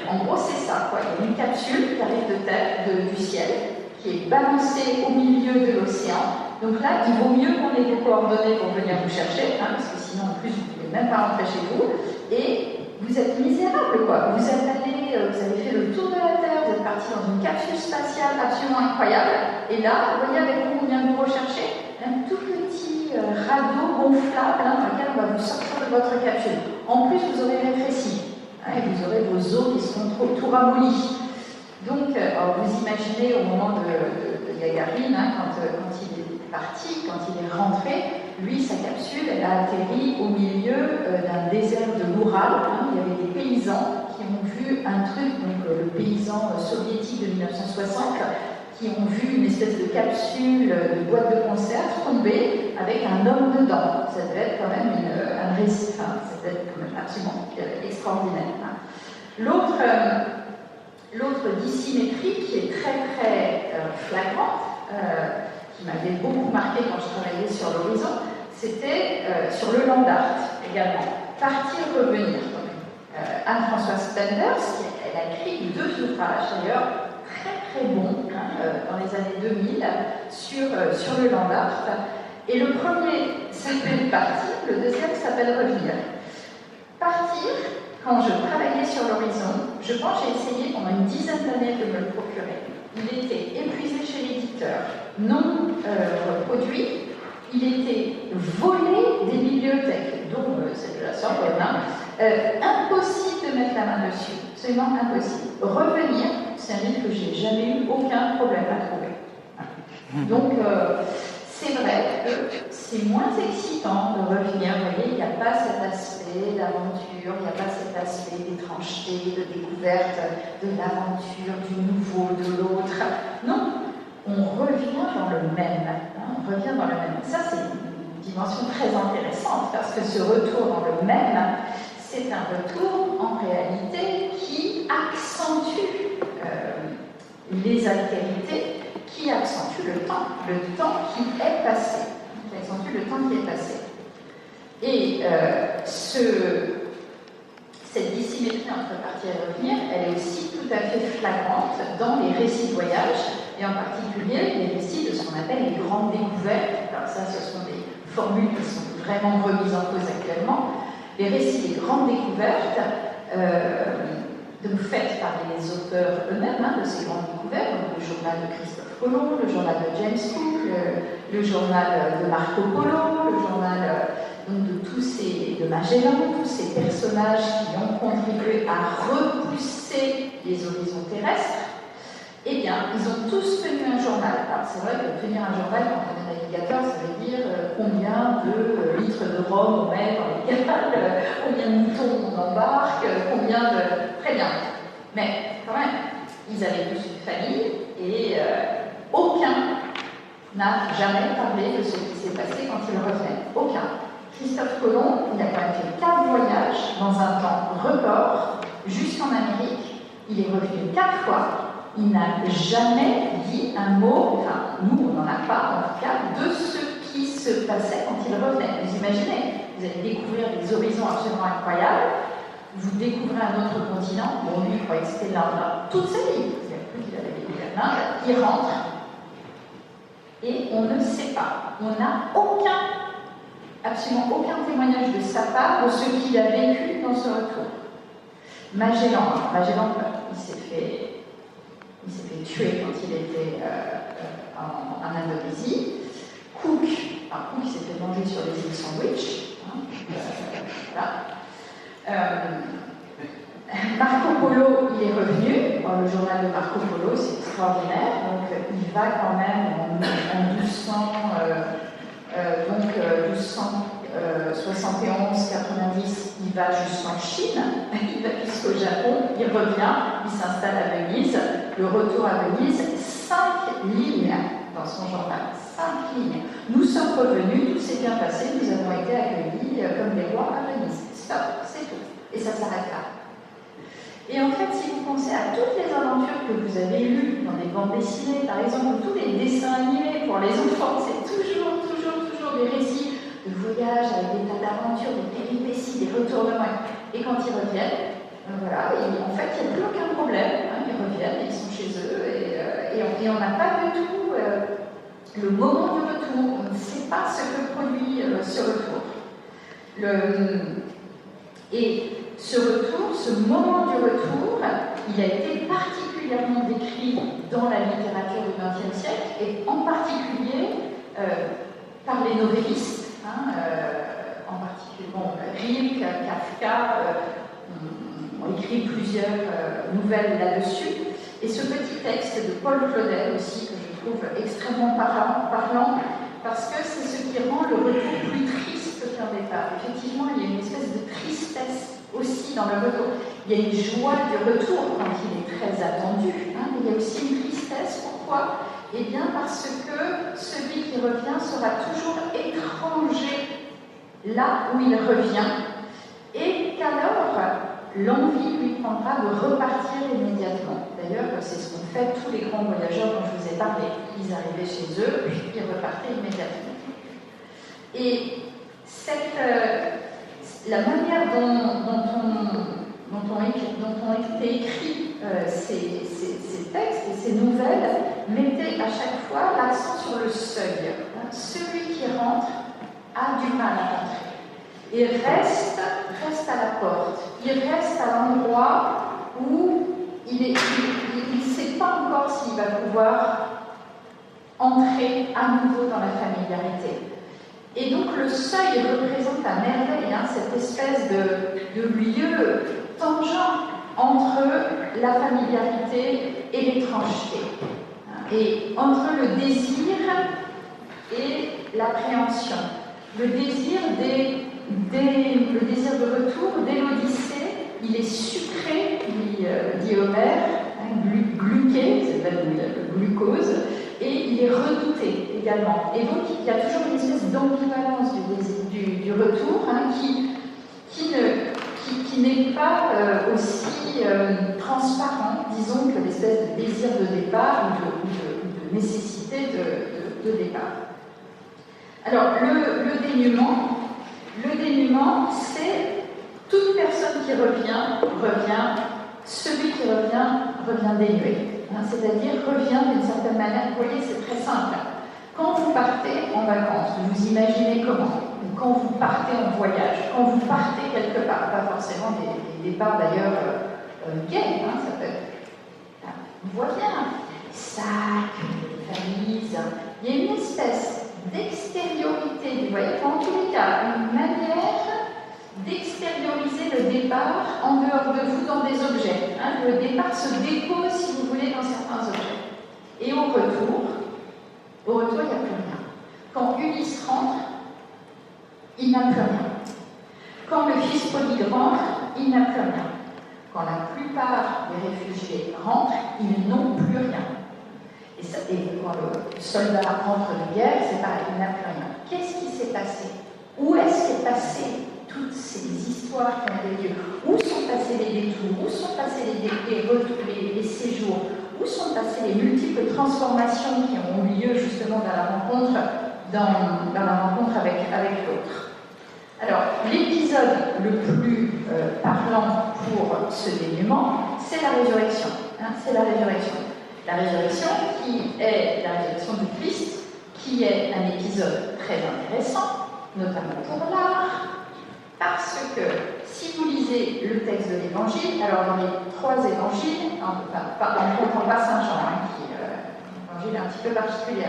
en gros c'est ça, quoi. Il y a une capsule qui arrive de terre, du ciel, qui est balancée au milieu de l'océan. Donc là, il vaut mieux qu'on ait des coordonnées pour venir vous chercher, parce que sinon, en plus, vous ne pouvez même pas rentrer chez vous. Et vous êtes misérable, quoi. Vous êtes allé, vous avez fait le tour de la Terre, vous êtes parti dans une capsule spatiale absolument incroyable. Et là, vous voyez avec quoi on vient vous rechercher un tout petit radeau gonflable dans lequel on va vous sortir de votre capsule. En plus, vous aurez rétréci. Et vous aurez vos os qui seront tout ramollis. Donc, vous imaginez au moment de Gagarine, quand il est parti, quand il est rentré, lui, sa capsule, elle a atterri au milieu d'un désert de l'Oural. Il y avait des paysans qui ont vu un truc, donc le paysan soviétique de 1960, qui ont vu une espèce de capsule de boîte de conserve tomber avec un homme dedans. Ça devait être quand même un récit, ça devait être quand même absolument extraordinaire. L'autre dissymétrie qui est très flagrante, qui m'avait beaucoup marqué quand je travaillais sur l'horizon, c'était sur le land art également. Partir, revenir. Anne-Françoise Spenders, elle a écrit 2 ouvrages d'ailleurs très bons dans les années 2000 sur le land art. Et le premier s'appelle Partir, le deuxième s'appelle Revenir. Partir, quand je travaillais sur l'horizon, je pense que j'ai essayé pendant une dizaine d'années de me le procurer. Il était épuisé chez l'éditeur, non reproduit. Il était volé des bibliothèques, dont celle de la Sorbonne. Impossible de mettre la main dessus, absolument impossible. Revenir, c'est un livre que je n'ai jamais eu aucun problème à trouver. Donc, c'est vrai que c'est moins excitant de revenir. Vous voyez, il n'y a pas cet aspect d'aventure, il n'y a pas cet aspect d'étrangeté, de découverte de l'aventure, du nouveau, de l'autre. Non, on revient dans le même. On revient dans le même. Ça, c'est une dimension très intéressante parce que ce retour dans le même, c'est un retour en réalité qui accentue les altérités, qui accentue le temps qui est passé. Qui accentue le temps qui est passé. Et cette dissymétrie entre partir et revenir, elle est aussi tout à fait flagrante dans les récits de voyage. et en particulier les récits de ce qu'on appelle les grandes découvertes. Alors ça, ce sont des formules qui sont vraiment remises en cause actuellement. Les récits des grandes découvertes, faites par les auteurs eux-mêmes de ces grandes découvertes, donc le journal de Christophe Colomb, le journal de James Cook, le journal de Marco Polo, le journal donc de Magellan, tous ces personnages qui ont contribué à repousser les horizons terrestres. Eh bien, ils ont tous tenu un journal. Alors, c'est vrai que tenir un journal quand on est navigateur, ça veut dire combien de litres de rhum on met dans les cales, combien de moutons on embarque, combien de... Très bien. Mais, quand même, ils avaient tous une famille et aucun n'a jamais parlé de ce qui s'est passé quand ils revenaient. Aucun. Christophe Colomb, il a quand même fait 4 voyages dans un temps record, jusqu'en Amérique. Il est revenu 4 fois. Il n'a jamais dit un mot, enfin, nous, on n'en a pas, en tout cas, de ce qui se passait quand il revenait. Vous imaginez, vous allez découvrir des horizons absolument incroyables, vous découvrez un autre continent, bon, lui, il croyait que c'était l'Inde toute sa vie, il a cru qu'il avait découvert l'Inde, il rentre, et on ne sait pas. On n'a absolument aucun témoignage de sa part de ce qu'il a vécu dans ce retour. Magellan, il s'est fait tuer quand il était en Indonésie. Cook, il s'est fait manger sur les îles Sandwich. Voilà. Marco Polo, il est revenu. Le journal de Marco Polo, c'est extraordinaire. Donc, il va quand même en 1271, 90, il va jusqu'en Chine, il va jusqu'au Japon, il revient, il s'installe à Venise. Le retour à Venise, 5 lignes dans son journal. 5 lignes. Nous sommes revenus, tout s'est bien passé, nous avons été accueillis comme des rois à Venise. Stop, c'est tout. Et ça s'arrête là. Et en fait, si vous pensez à toutes les aventures que vous avez lues dans des bandes dessinées, par exemple, tous les dessins animés pour les enfants, c'est toujours des récits de voyages avec des tas d'aventures, des péripéties, des retournements. Et quand ils reviennent, voilà, en fait, il n'y a plus aucun problème. Ils reviennent, ils sont chez eux, et on n'a pas du tout le moment du retour. On ne sait pas ce que produit ce retour. Et ce retour, ce moment du retour, il a été particulièrement décrit dans la littérature du XXe siècle, et en particulier par les novellistes, en particulier Rilke, Kafka, ont écrit plusieurs nouvelles là-dessus. Et ce petit texte de Paul Claudel aussi, que je trouve extrêmement parlant, parce que c'est ce qui rend le retour plus triste qu'un départ. Effectivement, il y a une espèce de tristesse aussi dans le retour. Il y a une joie du retour quand il est très attendu, mais il y a aussi une tristesse. Pourquoi ? Eh bien parce que celui qui revient sera toujours étranger là où il revient, et qu'alors l'envie lui prendra de repartir immédiatement. D'ailleurs, c'est ce qu'ont fait tous les grands voyageurs dont je vous ai parlé. Ils arrivaient chez eux, puis ils repartaient immédiatement. Et la manière dont ont été écrits ces textes et ces nouvelles mettait à chaque fois l'accent sur le seuil. Celui qui rentre a du mal à rentrer. Et reste à la porte. Il reste à l'endroit où il ne sait pas encore s'il va pouvoir entrer à nouveau dans la familiarité. Et donc le seuil représente à merveille cette espèce de lieu tangent entre la familiarité et l'étrangeté, et entre le désir et l'appréhension. Le désir de retour dès l'Odyssée, il est sucré, dit Homère, gluqué, c'est pas le glucose, et il est redouté également. Et donc il y a toujours une espèce d'ambivalence du retour qui n'est pas aussi transparent, disons, que l'espèce de désir de départ ou de nécessité de départ. Alors, le dénuement, c'est toute personne qui revient, celui qui revient dénué. c'est-à-dire revient d'une certaine manière. Vous voyez, c'est très simple. Quand vous partez en vacances, vous imaginez comment? Ou quand vous partez en voyage, quand vous partez quelque part, pas forcément des départs d'ailleurs gays, ça peut être. On voit bien, les sacs, les valises, il y a une espèce d'extériorité, vous voyez, en tous les cas, une manière d'extérioriser le départ en dehors de vous dans des objets. Le départ se dépose, si vous voulez, dans certains objets. Et au retour, il n'y a plus rien. Quand Ulysse rentre, il n'a plus rien. Quand le fils prodigue rentre, il n'a plus rien. Quand la plupart des réfugiés rentrent, ils n'ont plus rien. Et quand le soldat rentre de guerre, c'est pareil, il n'a plus rien. Qu'est-ce qui s'est passé? Où est-ce qu'est passé toutes ces histoires qui ont eu lieu? Où sont passés les détours? Où sont passés les séjours? Où sont passées les multiples transformations qui ont eu lieu justement dans la rencontre avec l'autre? Alors, l'épisode le plus parlant pour ce dénouement, c'est la résurrection. C'est la résurrection. La résurrection qui est la résurrection du Christ, qui est un épisode très intéressant, notamment pour l'art, parce que si vous lisez le texte de l'Évangile, alors dans les trois évangiles, on ne comptant pas Saint Jean, qui est un évangile un petit peu particulier,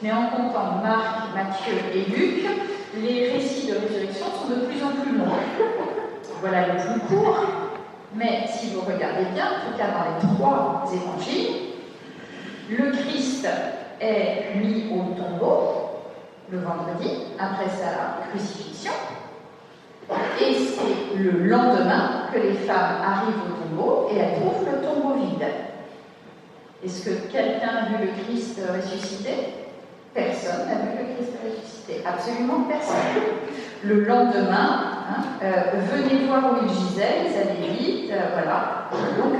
mais en comptant Marc, Matthieu et Luc, les récits de résurrection sont de plus en plus longs. Voilà le plus court, mais si vous regardez bien, en tout cas dans les trois évangiles, le Christ est mis au tombeau le vendredi, après sa crucifixion, et c'est le lendemain que les femmes arrivent au tombeau et elles trouvent le tombeau vide. Est-ce que quelqu'un a vu le Christ ressuscité? Personne n'a vu le Christ ressuscité. Absolument personne. Le lendemain, venez voir où il gisait, les allaient vite, voilà. Donc,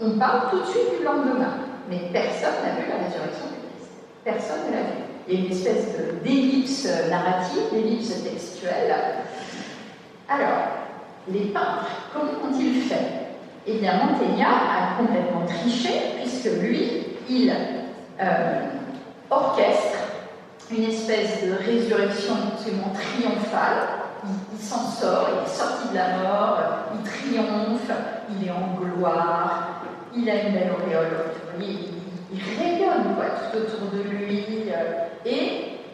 on parle tout de suite du lendemain. Mais personne n'a vu la résurrection du Christ. Personne ne l'a vu. Il y a une espèce d'ellipse narrative, d'ellipse textuelle. Alors, les peintres, comment ont-ils fait? Eh bien, Mantegna a complètement triché, puisque lui, il orchestre une espèce de résurrection absolument triomphale. Il s'en sort, il est sorti de la mort, il triomphe, il est en gloire, il a une belle auréole, il rayonne tout autour de lui, et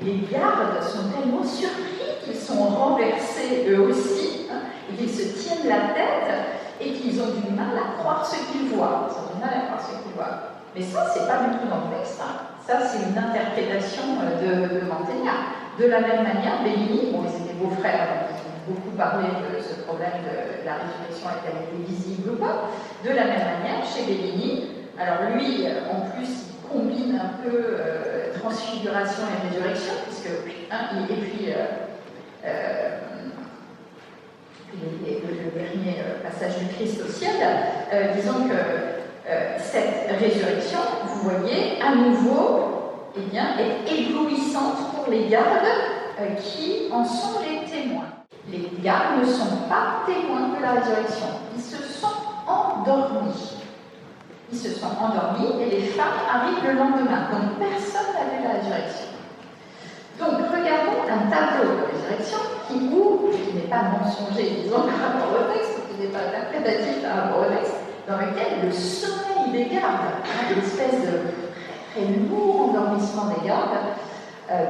les gardes sont tellement surpris qu'ils sont renversés eux aussi, et qu'ils se tiennent la tête, et qu'ils ont du mal à croire ce qu'ils voient. Ils ont du mal à croire ce qu'ils voient. Mais ça, c'est pas du tout dans le texte. Ça, c'est une interprétation de Mantegna. De la même manière, Bellini, bon, ils étaient beaux-frères, donc ils ont beaucoup parlé de ce problème de la résurrection, est-elle été visible ou pas. De la même manière, chez Bellini, alors lui, en plus, il combine un peu transfiguration et résurrection, puisque, et puis le dernier passage du Christ au ciel, disons que cette résurrection, vous voyez, à nouveau, eh bien, est éblouissante pour les gardes qui en sont les témoins. Les gardes ne sont pas témoins de la résurrection, ils se sont endormis. Ils se sont endormis et les femmes arrivent le lendemain, donc personne n'a vu la résurrection. Donc regardons un tableau de résurrection qui n'est pas mensonger, disons, par rapport au texte, qui n'est pas interprétatif par rapport au texte, dans lequel le sommeil des gardes, une espèce de très lourd endormissement des gardes,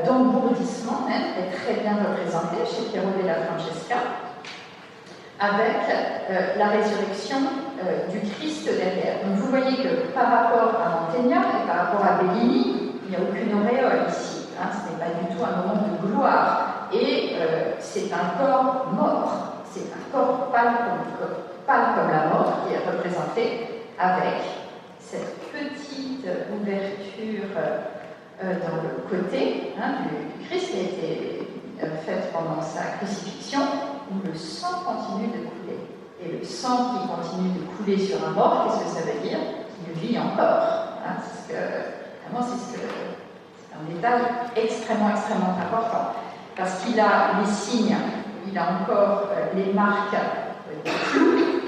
d'engourdissement même, est très bien représenté chez Piero della Francesca, avec la résurrection du Christ derrière. Donc vous voyez que par rapport à Mantegna et par rapport à Bellini, il n'y a aucune auréole ici. Ce n'est pas du tout un moment de gloire. Et c'est un corps mort. C'est un corps pâle comme la mort qui est représenté avec cette petite ouverture dans le côté du Christ qui a été faite pendant sa crucifixion, où le sang continue de couler. Et le sang qui continue de couler sur un mort, qu'est-ce que ça veut dire? Qu'il vit encore. C'est un détail extrêmement important. Parce qu'il a les signes, il a encore les marques des clous,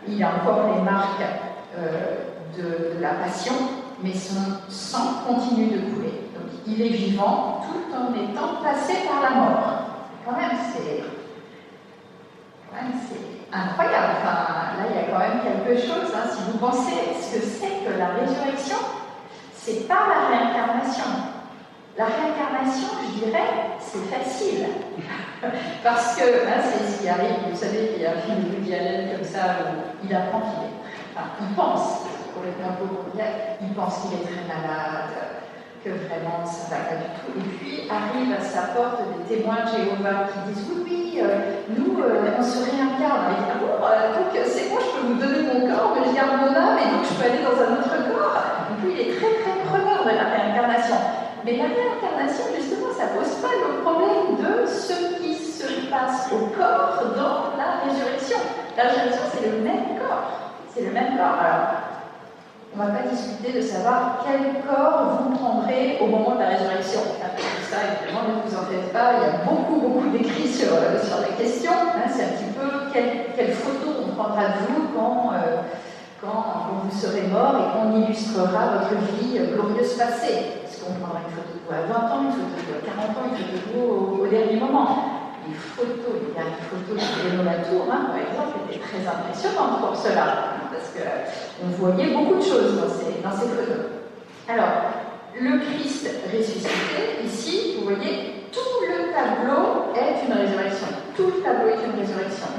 il a encore les marques de la passion, mais son sang continue de couler. Donc il est vivant tout en étant passé par la mort. Quand même, c'est incroyable. Enfin, là, il y a quand même quelque chose. Hein. Si vous pensez ce que c'est que la résurrection, c'est pas la réincarnation. La réincarnation, je dirais, c'est facile. Parce que hein, c'est ce qui arrive. Vous savez qu'il y a un film de Woody Allen comme ça où il apprend qu'il est. Enfin, il pense, complètement il pense qu'il est très malade, que vraiment ça ne va pas du tout. Et puis arrive à sa porte des témoins de Jéhovah qui disent oui, nous, on se réincarne. Il dit ah bon, donc c'est bon, je peux vous donner mon corps, mais je garde mon âme et donc je peux aller dans un autre corps. Donc lui, il est très très preneur de la réincarnation. Mais la réincarnation, justement, ça ne pose pas le problème de ce qui se passe au corps dans la résurrection. La résurrection, c'est le même corps. C'est le même corps. Alors, on ne va pas discuter de savoir quel corps vous prendrez au moment de la résurrection. Tout ça, évidemment, ne vous en faites pas. Il y a beaucoup d'écrits sur la question. Hein, c'est un petit peu quelle photo on prendra de vous quand vous serez mort et qu'on illustrera votre vie glorieuse passée. Est-ce qu'on prendra une photo de vous à 20 ans, une photo de vous à 40 ans, une photo de vous au dernier moment? Les dernières photos de Bruno Latour, hein, par exemple, étaient très impressionnantes pour cela, parce qu'on voyait beaucoup de choses dans ces photos. Alors, le Christ ressuscité, ici, vous voyez, tout le tableau est une résurrection. Tout le tableau est une résurrection.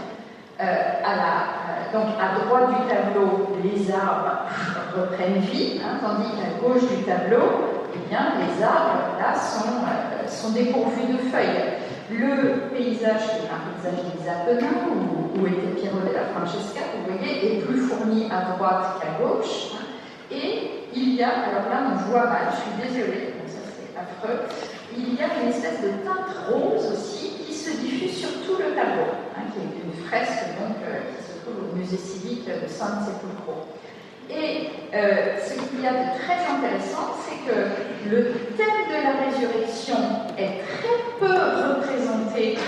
Donc, à droite du tableau, les arbres reprennent vie, hein, tandis qu'à gauche du tableau, eh bien, les arbres, là, sont dépourvus de feuilles. Le paysage, qui est un paysage des Apennins, où était Piero della Francesca, vous voyez, est plus fourni à droite qu'à gauche. Hein, et il y a, alors là, on voit mal, je suis désolée, donc ça c'est affreux, il y a une espèce de teinte rose aussi qui se diffuse sur tout le tableau, hein, qui est une fresque donc, qui se trouve au musée civique de San Sepolcro. Et ce qu'il y a de très intéressant, c'est que le thème de la résurrection est très peu représenté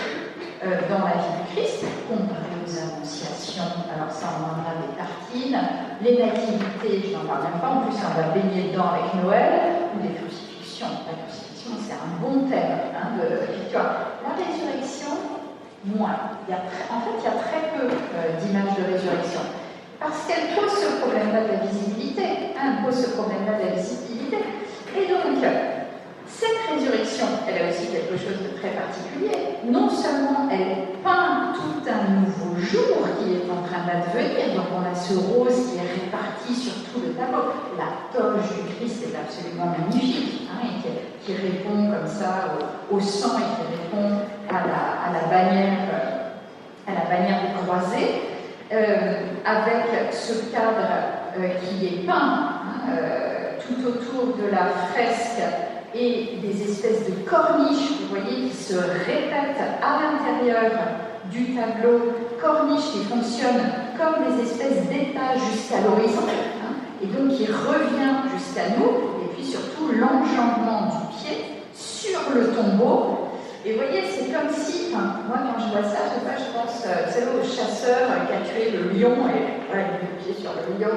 dans la vie du Christ, comparé aux annonciations. Alors ça, on en a des tartines. Les nativités, je n'en parle même pas, en plus on va baigner dedans avec Noël, ou les crucifixions. La crucifixion, c'est un bon thème hein, de victoire. La résurrection, moins. En fait, il y a très peu d'images de résurrection. Parce qu'elle pose ce problème-là de la visibilité. Hein, elle pose ce problème-là de la visibilité. Et donc, cette résurrection, elle a aussi quelque chose de très particulier. Non seulement elle peint tout un nouveau jour qui est en train d'advenir, donc on a ce rose qui est réparti sur tout le tableau. La toge du Christ est absolument magnifique, hein, et qui répond comme ça au sang et qui répond à la bannière des croisés. Avec ce cadre qui est peint tout autour de la fresque et des espèces de corniches, vous voyez, qui se répètent à l'intérieur du tableau, corniches qui fonctionnent comme des espèces d'étages jusqu'à l'horizon, hein, et donc qui revient jusqu'à nous, et puis surtout l'enjambement du pied sur le tombeau. Et vous voyez, c'est comme si, moi quand je vois ça, je pense, vous savez, au chasseur qui a tué le lion, et voilà, il met le pied sur le lion,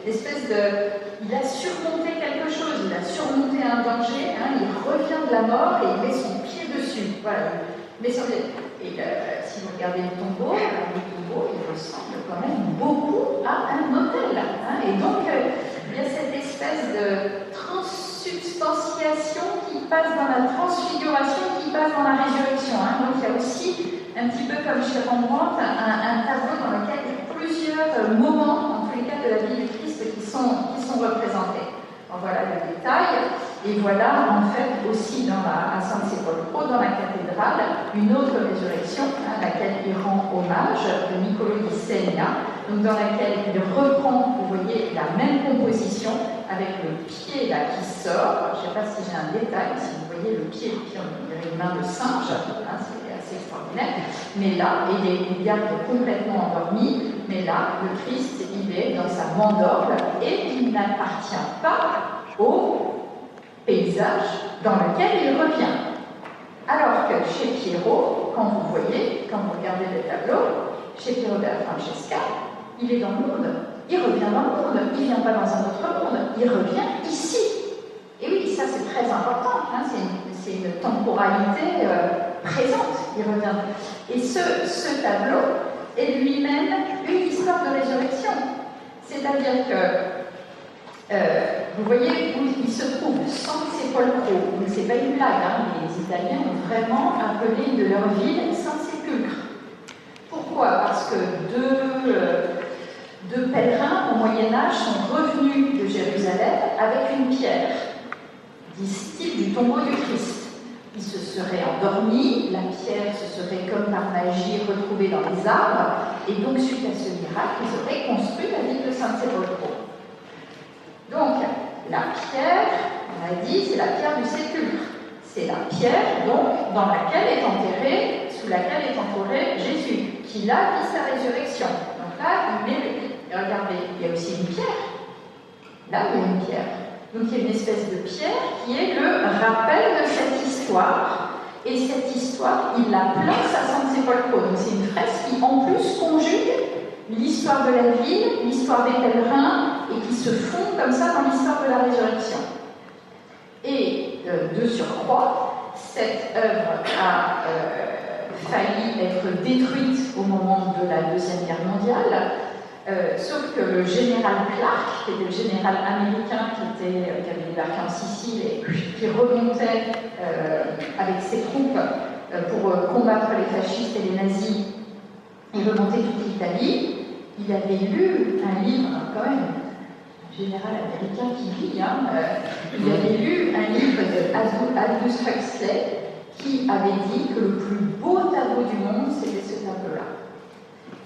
il a surmonté quelque chose, il a surmonté un danger, hein, il revient de la mort et il met son pied dessus, voilà, il met son pied. Et si vous regardez le tombeau, il ressemble quand même beaucoup à un autel, hein, et donc il y a cette espèce de transsubstantiation qui passe dans la transfiguration, qui passe dans la résurrection. Hein. Donc il y a aussi, un petit peu comme chez Rembrandt, un tableau dans lequel il y a plusieurs moments, en tous les cas, de la vie du Christ qui sont représentés. Donc, voilà le détail. Et voilà, en fait, aussi à San Sepolcro, dans la cathédrale, une autre résurrection, à laquelle il rend hommage, de Niccolò di Segna, donc dans laquelle il reprend, vous voyez, la même composition, avec le pied là qui sort. Je ne sais pas si j'ai un détail, si vous voyez le pied, on dirait une main de singe, hein, c'est assez extraordinaire. Mais là, il est complètement endormi, mais là, le Christ, il est dans sa mandorle et il n'appartient pas au paysage dans lequel il revient. Alors que chez Piero, quand vous regardez le tableau, chez Piero della Francesca, il est dans le monde. il revient dans le monde, il ne vient pas dans un autre monde, il revient ici. Et oui, ça c'est très important, hein, c'est une temporalité présente, il revient. Et ce tableau est lui-même une histoire de résurrection. C'est-à-dire que, vous voyez où il se trouve, San Sepolcro. Donc c'est pas une blague, hein, les Italiens ont vraiment appelé de leur ville San Sépulcre. Pourquoi? Parce que deux pèlerins au Moyen-Âge sont revenus de Jérusalem avec une pierre, disent-ils, du tombeau du Christ. Ils se seraient endormis, la pierre se serait comme par magie retrouvée dans les arbres, et donc suite à ce miracle, ils auraient construit la ville de San Sepolcro. Donc, la pierre, on a dit, c'est la pierre du sépulcre. C'est la pierre, donc, dans laquelle est enterré, sous laquelle est enterré Jésus, qui a vit sa résurrection. Donc là, il met regardez, il y a aussi une pierre. Là, il y a une pierre. Donc, il y a une espèce de pierre qui est le rappel de cette histoire. Et cette histoire, il la place à San Sepolcro. Donc, c'est une fresque qui, en plus, conjugue l'histoire de la ville, l'histoire des pèlerins, et qui se fond comme ça dans l'histoire de la résurrection. Et de surcroît, cette œuvre a failli être détruite au moment de la Deuxième Guerre mondiale, sauf que le général Clark, qui était le général américain qui avait débarqué en Sicile et qui remontait avec ses troupes pour combattre les fascistes et les nazis et remonter toute l'Italie, il avait lu un livre, quand même, un général américain qui lit, il avait lu un livre de Aldous Huxley qui avait dit que le plus beau tableau du monde, c'était ce tableau-là.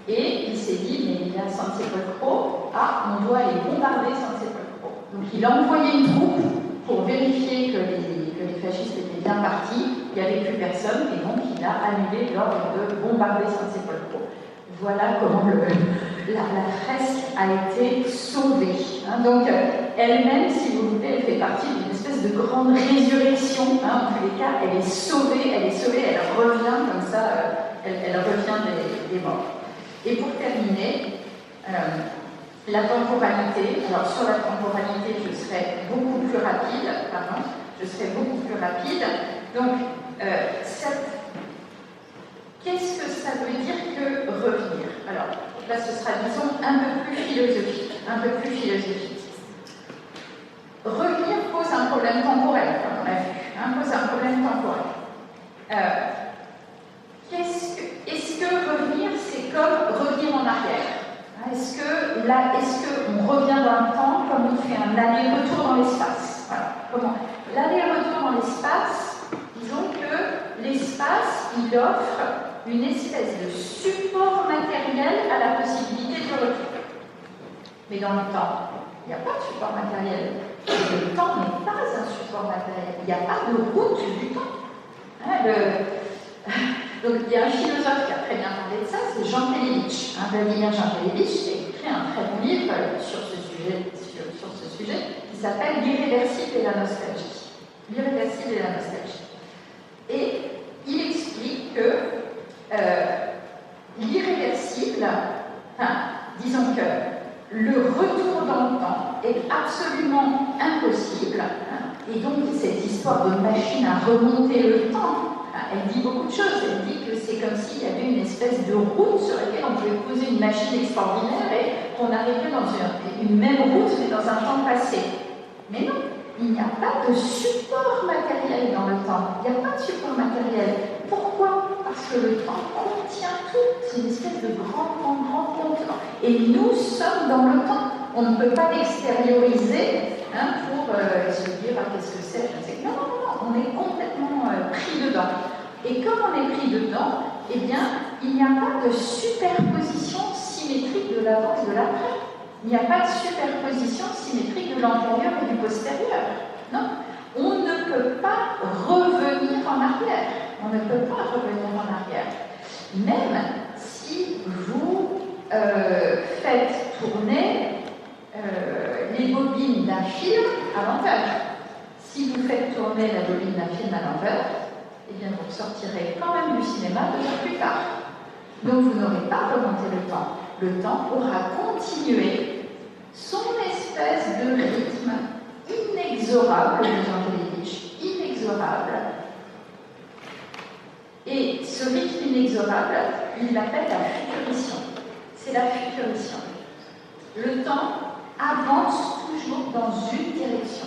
Et il s'est dit, mais il y a San Sepolcro, on doit aller bombarder San Sepolcro. Donc il a envoyé une troupe pour vérifier que les fascistes étaient bien partis, il n'y avait plus personne, et donc il a annulé l'ordre de bombarder San Sepolcro. Voilà comment la fresque a été sauvée. Donc elle-même, si vous voulez, elle fait partie d'une espèce de grande résurrection. En tous les cas, elle est sauvée, elle revient comme ça, elle revient des morts. Et pour terminer, la temporalité. Alors sur la temporalité, je serai beaucoup plus rapide. Donc, qu'est-ce que ça veut dire que revenir? Alors, là, ce sera, disons, un peu plus philosophique. Revenir pose un problème temporel, comme on a vu. Pose un problème temporel. Est-ce que revenir, c'est comme revenir en arrière? Est-ce qu'on revient dans le temps comme on fait un aller-retour dans l'espace? Voilà. Comment? L'aller-retour dans l'espace, disons que l'espace, il offre une espèce de support matériel à la possibilité de retour. Mais dans le temps, il n'y a pas de support matériel. Le temps n'est pas un support matériel. Il n'y a pas de route du temps. Donc il y a un philosophe qui a très bien parlé de ça, c'est Jean Kelevitch. Vladimir Jean-Kelevitch qui a écrit un très bon livre sur ce sujet qui s'appelle L'irréversible et la nostalgie. L'irréversible et la nostalgie. Et il explique que l'irréversible, disons que le retour dans le temps est absolument impossible, et donc cette histoire de machine à remonter le temps, elle dit beaucoup de choses. Elle dit que c'est comme s'il y avait une espèce de route sur laquelle on pouvait poser une machine extraordinaire et qu'on arriverait dans une même route mais dans un temps passé. Mais non, il n'y a pas de support matériel dans le temps. Il n'y a pas de support matériel. Pourquoi? Parce que le temps contient tout. C'est une espèce de grand contenant. Et nous sommes dans le temps. On ne peut pas l'extérioriser pour se dire qu'est-ce que c'est. Non, on est complètement pris dedans. Et comme on est pris dedans, eh bien, il n'y a pas de superposition symétrique de l'avant et de l'après. Il n'y a pas de superposition symétrique de l'antérieur et du postérieur. Non, on ne peut pas revenir en arrière. On ne peut pas revenir en arrière. Même si vous faites tourner les bobines d'un film à l'envers. Si vous faites tourner la bobine d'un film à l'envers, eh bien vous sortirez quand même du cinéma 2 heures plus tard. Donc vous n'aurez pas remonté le temps. Le temps aura continué son espèce de rythme inexorable de Jankélévitch, inexorable. Et ce rythme inexorable, il l'appelle la futurition. C'est la futurition. Le temps avance toujours dans une direction.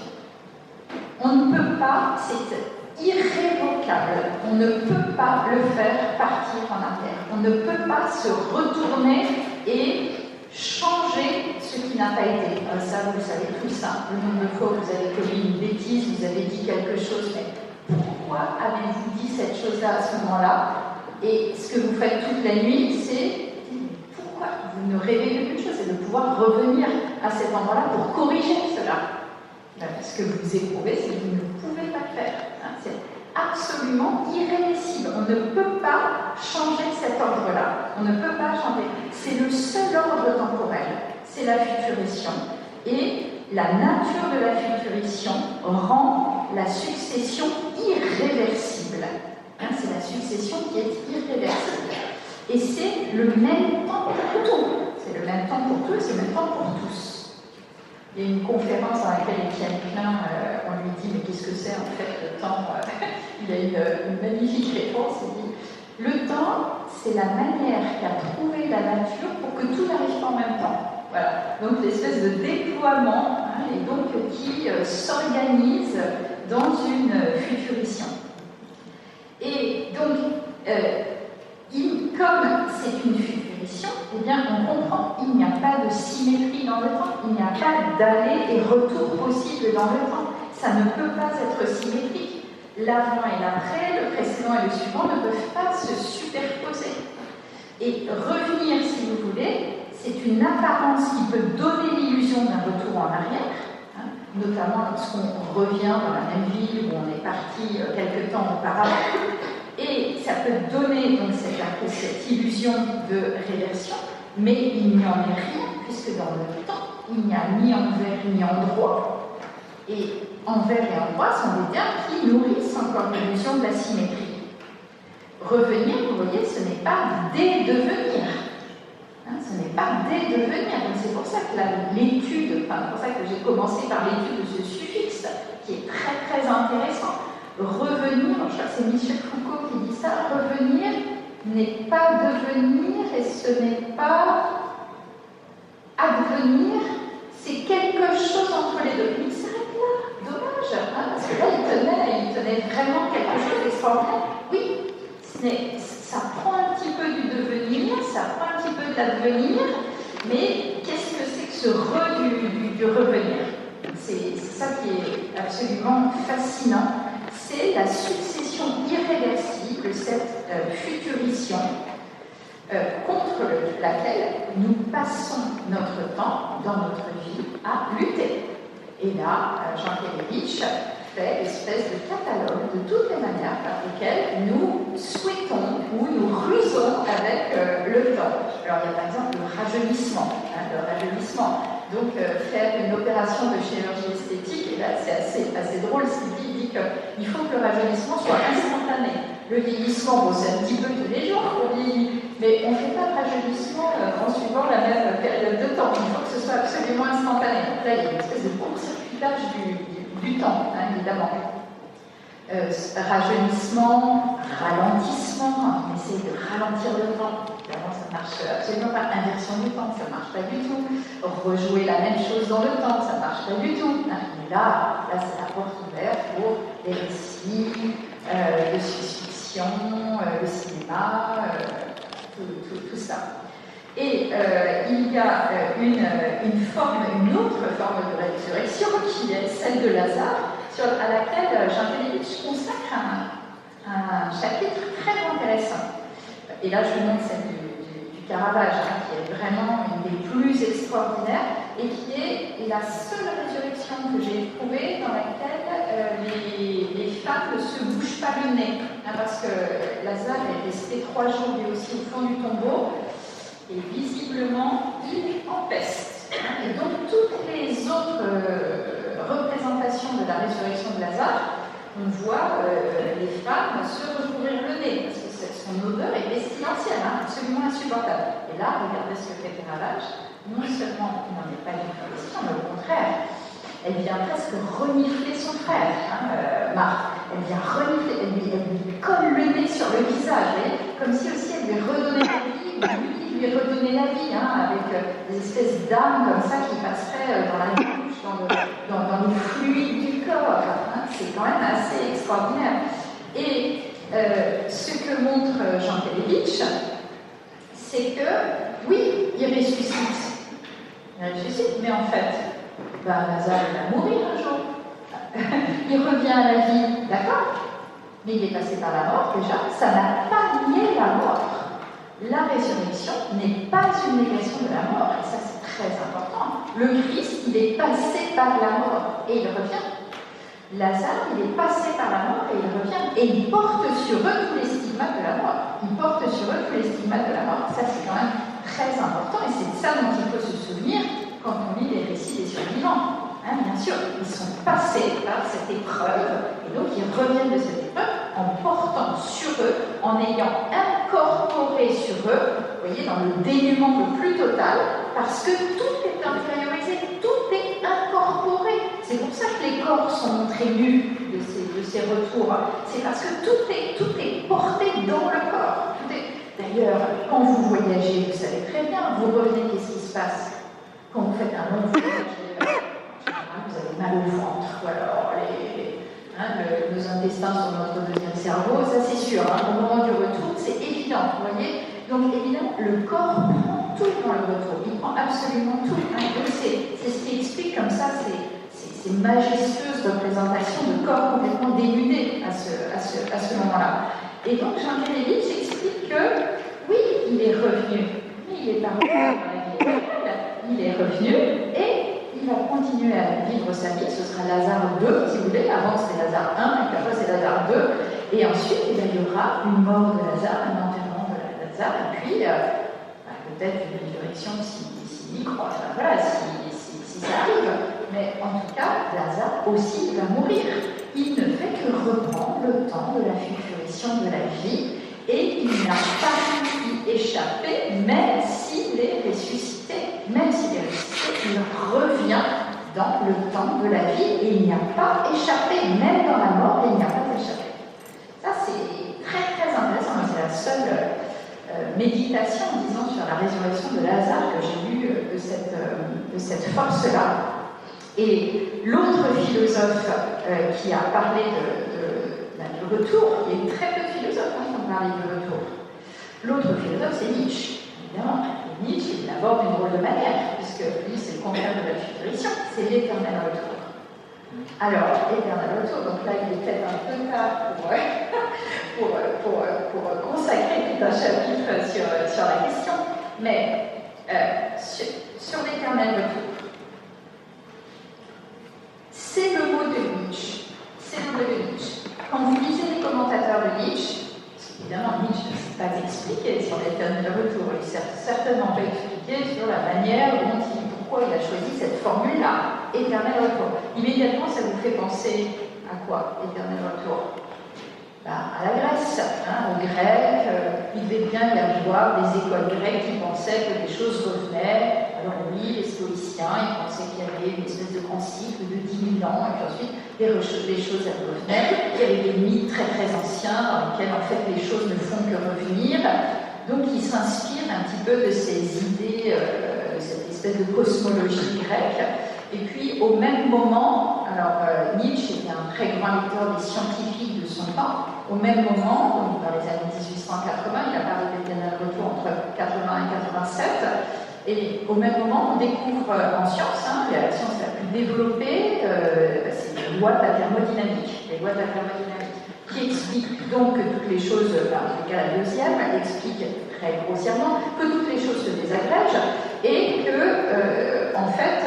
On ne peut pas, c'est irrévocable, on ne peut pas le faire partir en arrière. On ne peut pas se retourner et changer ce qui n'a pas été. Ça, vous le savez tout ça. Le nombre de fois où vous avez commis une bêtise, vous avez dit quelque chose, mais pourquoi avez-vous dit cette chose-là à ce moment-là? Et ce que vous faites toute la nuit, c'est pourquoi vous ne rêvez qu'une chose, c'est de pouvoir revenir à cet endroit-là pour corriger cela. Ce que vous éprouvez, c'est que vous ne pouvez pas le faire. C'est absolument irrémissible. On ne peut pas changer cet ordre-là. On ne peut pas changer. C'est le seul ordre temporel. C'est la futurition. Et la nature de la futurition rend la succession irréversible. C'est la succession qui est irréversible. Et c'est le même temps pour tout. C'est le même temps pour tous, c'est le même temps pour tous. Il y a une conférence dans laquelle Étienne Klein, on lui dit mais qu'est-ce que c'est en fait le temps? Il a une magnifique réponse, il dit le temps, c'est la manière qu'a trouvé la nature pour que tout n'arrive pas en même temps. Voilà, donc l'espèce de déploiement et donc qui s'organise dans une futurition. Et donc, comme c'est une futurition, eh bien, on comprend qu'il n'y a pas de symétrie dans le temps, il n'y a pas d'aller et retour possible dans le temps. Ça ne peut pas être symétrique. L'avant et l'après, le précédent et le suivant ne peuvent pas se superposer. Et revenir, si vous voulez, c'est une apparence qui peut donner l'illusion d'un retour en arrière, notamment lorsqu'on revient dans la même ville où on est parti quelque temps auparavant. Et ça peut donner donc cette illusion de réversion, mais il n'y en est rien, puisque dans le temps, il n'y a ni envers ni endroit. Et envers et endroit sont des termes qui nourrissent encore l'illusion de la symétrie. Revenir, vous voyez, ce n'est pas dédevenir. Ce n'est pas dédevenir. Donc c'est pour ça que l'étude, c'est pour ça que j'ai commencé par l'étude de ce suffixe, qui est très très intéressant. Revenir, je crois que c'est Michel Foucault qui dit ça, revenir n'est pas devenir et ce n'est pas advenir, c'est quelque chose entre les deux. Il s'arrête là, dommage, parce que là il tenait vraiment quelque chose d'extraordinaire. Oui, ça prend un petit peu du devenir, ça prend un petit peu de l'advenir, mais qu'est-ce que c'est que ce du revenir? C'est ça qui est absolument fascinant. C'est la succession irréversible, cette futurition contre laquelle nous passons notre temps dans notre vie à lutter. Et là, Jankélévitch fait l'espèce de catalogue de toutes les manières par lesquelles nous souhaitons ou nous rusons avec le temps. Alors il y a par exemple le rajeunissement. Donc faire une opération de chirurgie esthétique, et là c'est assez drôle ce qu'il dit, qu'il faut que le rajeunissement soit instantané. Le vieillissement, c'est un petit peu tous les jours qu'on vieillit, mais on ne fait pas de rajeunissement en suivant la même période de temps. Il faut que ce soit absolument instantané. Donc là, il y a une espèce de court-circuitage du temps, évidemment. Rajeunissement, ralentissement, on essaie de ralentir le temps. Évidemment, ça ne marche absolument pas. Inversion du temps, ça ne marche pas du tout. Rejouer la même chose dans le temps, ça ne marche pas du tout. Et là c'est la porte ouverte pour les récits de science-fiction, le cinéma, tout ça. Et il y a une autre forme de résurrection qui est celle de Lazare, à laquelle Jankélévitch consacre un chapitre très intéressant. Et là, je vous montre celle du Caravage, qui est vraiment une des plus extraordinaires et qui est la seule résurrection que j'ai trouvée dans laquelle les femmes ne se bougent pas le nez. Parce que Lazare est resté 3 jours lui aussi au fond du tombeau et visiblement, il est en peste. Et donc, toutes les autres représentation de la résurrection de Lazare, on voit les femmes se recouvrir le nez, parce que son odeur est pestilentielle, absolument insupportable. Et là, regardez ce que fait Caravage, non seulement il n'en est pas du tout question, mais au contraire, elle vient presque renifler son frère, Marthe. Elle vient renifler, elle lui colle le nez sur le visage, vous voyez, comme si aussi elle lui redonnait la vie, ou lui redonnait la vie, avec des espèces d'âmes comme ça qui passeraient dans la bouche, dans le fluide du corps. C'est quand même assez extraordinaire. Et ce que montre Jean Kelevitch, c'est que, oui, il ressuscite. Mais en fait, Lazare va mourir un jour. Il revient à la vie, d'accord, mais il est passé par la mort déjà. Ça n'a pas nié la mort. La résurrection n'est pas une négation de la mort, et ça c'est très important. Le Christ, il est passé par la mort et il revient. Lazare, il est passé par la mort et il revient. Et il porte sur eux tous les stigmates de la mort. Il porte sur eux tous les stigmates de la mort. Ça c'est quand même très important, et c'est de ça dont il faut se souvenir quand on lit les récits des survivants. Bien sûr, ils sont passés par cette épreuve, et donc ils reviennent de cette épreuve en portant sur eux, en ayant incorporé sur eux, vous voyez, dans le dénuement le plus total, parce que tout est intériorisé, tout est incorporé. C'est pour ça que les corps sont montrés nus de ces retours. C'est parce que tout est porté dans le corps. D'ailleurs, quand vous voyagez, vous savez très bien, vous revenez, qu'est-ce qui se passe? Quand vous faites un long voyage, vous avez mal au ventre, ou alors nos intestins sont notre deuxième cerveau, ça c'est sûr. Au moment du retour, c'est évident, vous voyez. Donc évidemment, le corps prend tout dans le retour, il prend absolument tout. Donc c'est ce qui explique comme ça ces majestueuses représentations de corps complètement dénudés à ce moment-là. Et donc Jean Kelevitch explique que, oui, il est revenu, mais il est pas revenu dans la vie éternelle, il est revenu et il va continuer à vivre sa vie. Ce sera Lazare 2, si vous voulez. Avant c'était Lazare 1, et puis après c'est Lazare 2. Et ensuite, il y aura une mort de Lazare, un enterrement de Lazare, et puis peut-être une résurrection s'il y croit. Voilà, si ça arrive. Mais en tout cas, Lazare aussi va mourir. Il ne fait que reprendre le temps de la fructuration de la vie, et il n'a pas pu y échapper, même s'il est ressuscité. Même s'il est ressuscité, il revient dans le temps de la vie, et il n'y a pas échappé. Même dans la mort, il n'y a pas échappé. Ça, c'est très très intéressant. C'est la seule méditation, disons, sur la résurrection de Lazare que j'ai lue de cette force-là. Et l'autre philosophe qui a parlé du retour, il y a eu très peu de philosophes qui ont parlé du retour. L'autre philosophe, c'est Nietzsche. Évidemment, Nietzsche, il l'aborde d'une drôle de manière, puisque lui, c'est le contraire de la futurisation, c'est l'éternel retour. Alors, l'éternel retour, donc là, il est peut-être un peu tard pour consacrer tout un chapitre sur la question, mais sur l'éternel retour, c'est le mot de Nietzsche. C'est le mot de Nietzsche. Quand vous lisez les commentateurs de Nietzsche, évidemment, Nietzsche ne s'est pas expliqué sur l'éternel retour. Il ne s'est certainement pas expliqué sur la manière pourquoi il a choisi cette formule-là, éternel retour. Immédiatement, ça vous fait penser à quoi, éternel retour? À la Grèce, aux Grecs. Il devait bien y avoir des écoles grecques qui pensaient que les choses revenaient. Alors oui, les stoïciens, ils pensaient qu'il y avait une espèce de grand cycle de 10 000 ans, et puis ensuite, les choses elles revenaient. Il y avait des mythes très très anciens dans lesquels en fait les choses ne font que revenir. Donc ils s'inspirent un petit peu de ces idées, de cette espèce de cosmologie grecque. Et puis au même moment, alors Nietzsche était un très grand lecteur des scientifiques de son temps. Au même moment, donc dans les années 1880, il a parlé de l'éternel retour entre 80 et 87. Et au même moment, on découvre en science, la science la plus développée, c'est les lois de la thermodynamique. Les lois de la thermodynamique qui expliquent donc que toutes les choses, en tout cas la deuxième, elle explique très grossièrement que toutes les choses se désagrègent et que, en fait,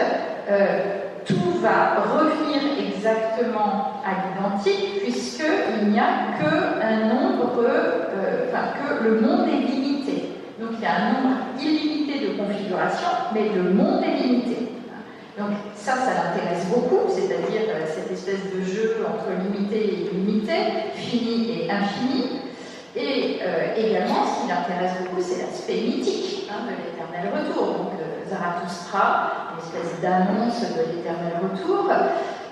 tout va revenir exactement à l'identique puisqu'il n'y a qu'un nombre, que le monde est limité. Donc il y a un nombre illimité de configurations, mais le monde est limité. Donc ça l'intéresse beaucoup, c'est-à-dire cette espèce de jeu entre limité et illimité, fini et infini. Et également, ce qui l'intéresse beaucoup, c'est l'aspect mythique de l'éternel retour. Donc, Zarathustra, une espèce d'annonce de l'éternel retour.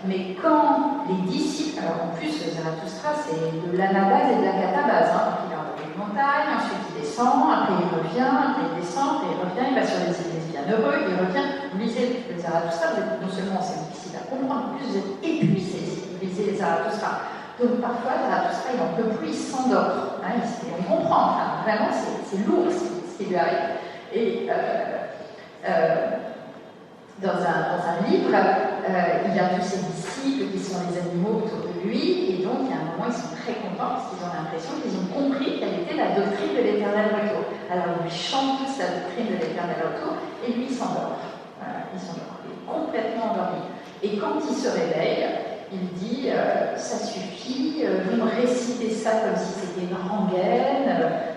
Mais quand les disciples, alors en plus, Zarathustra, c'est de l'anabase et de la catabase. Donc, il est en haut d'une montagne, ensuite il descend, après il revient, après il descend, après il revient, il va sur les îles des bienheureux, il revient. Vous lisez le Zarathustra, non seulement c'est difficile à comprendre, en plus vous êtes épuisé si vous lisez les Zarathustra. Donc parfois, Zarathustra, il n'en peut plus, il s'endort. On comprend, vraiment, c'est lourd ce qui lui arrive. Et dans un livre, il a tous ses disciples qui sont les animaux autour de lui, et donc il y a un moment, ils sont très contents parce qu'ils ont l'impression qu'ils ont compris quelle était la doctrine de l'éternel retour. Alors ils lui chantent tous la doctrine de l'éternel retour, et lui il s'endort. Il est complètement endormi. Et quand il se réveille, il dit ça suffit, vous me récitez ça comme si c'était une rengaine,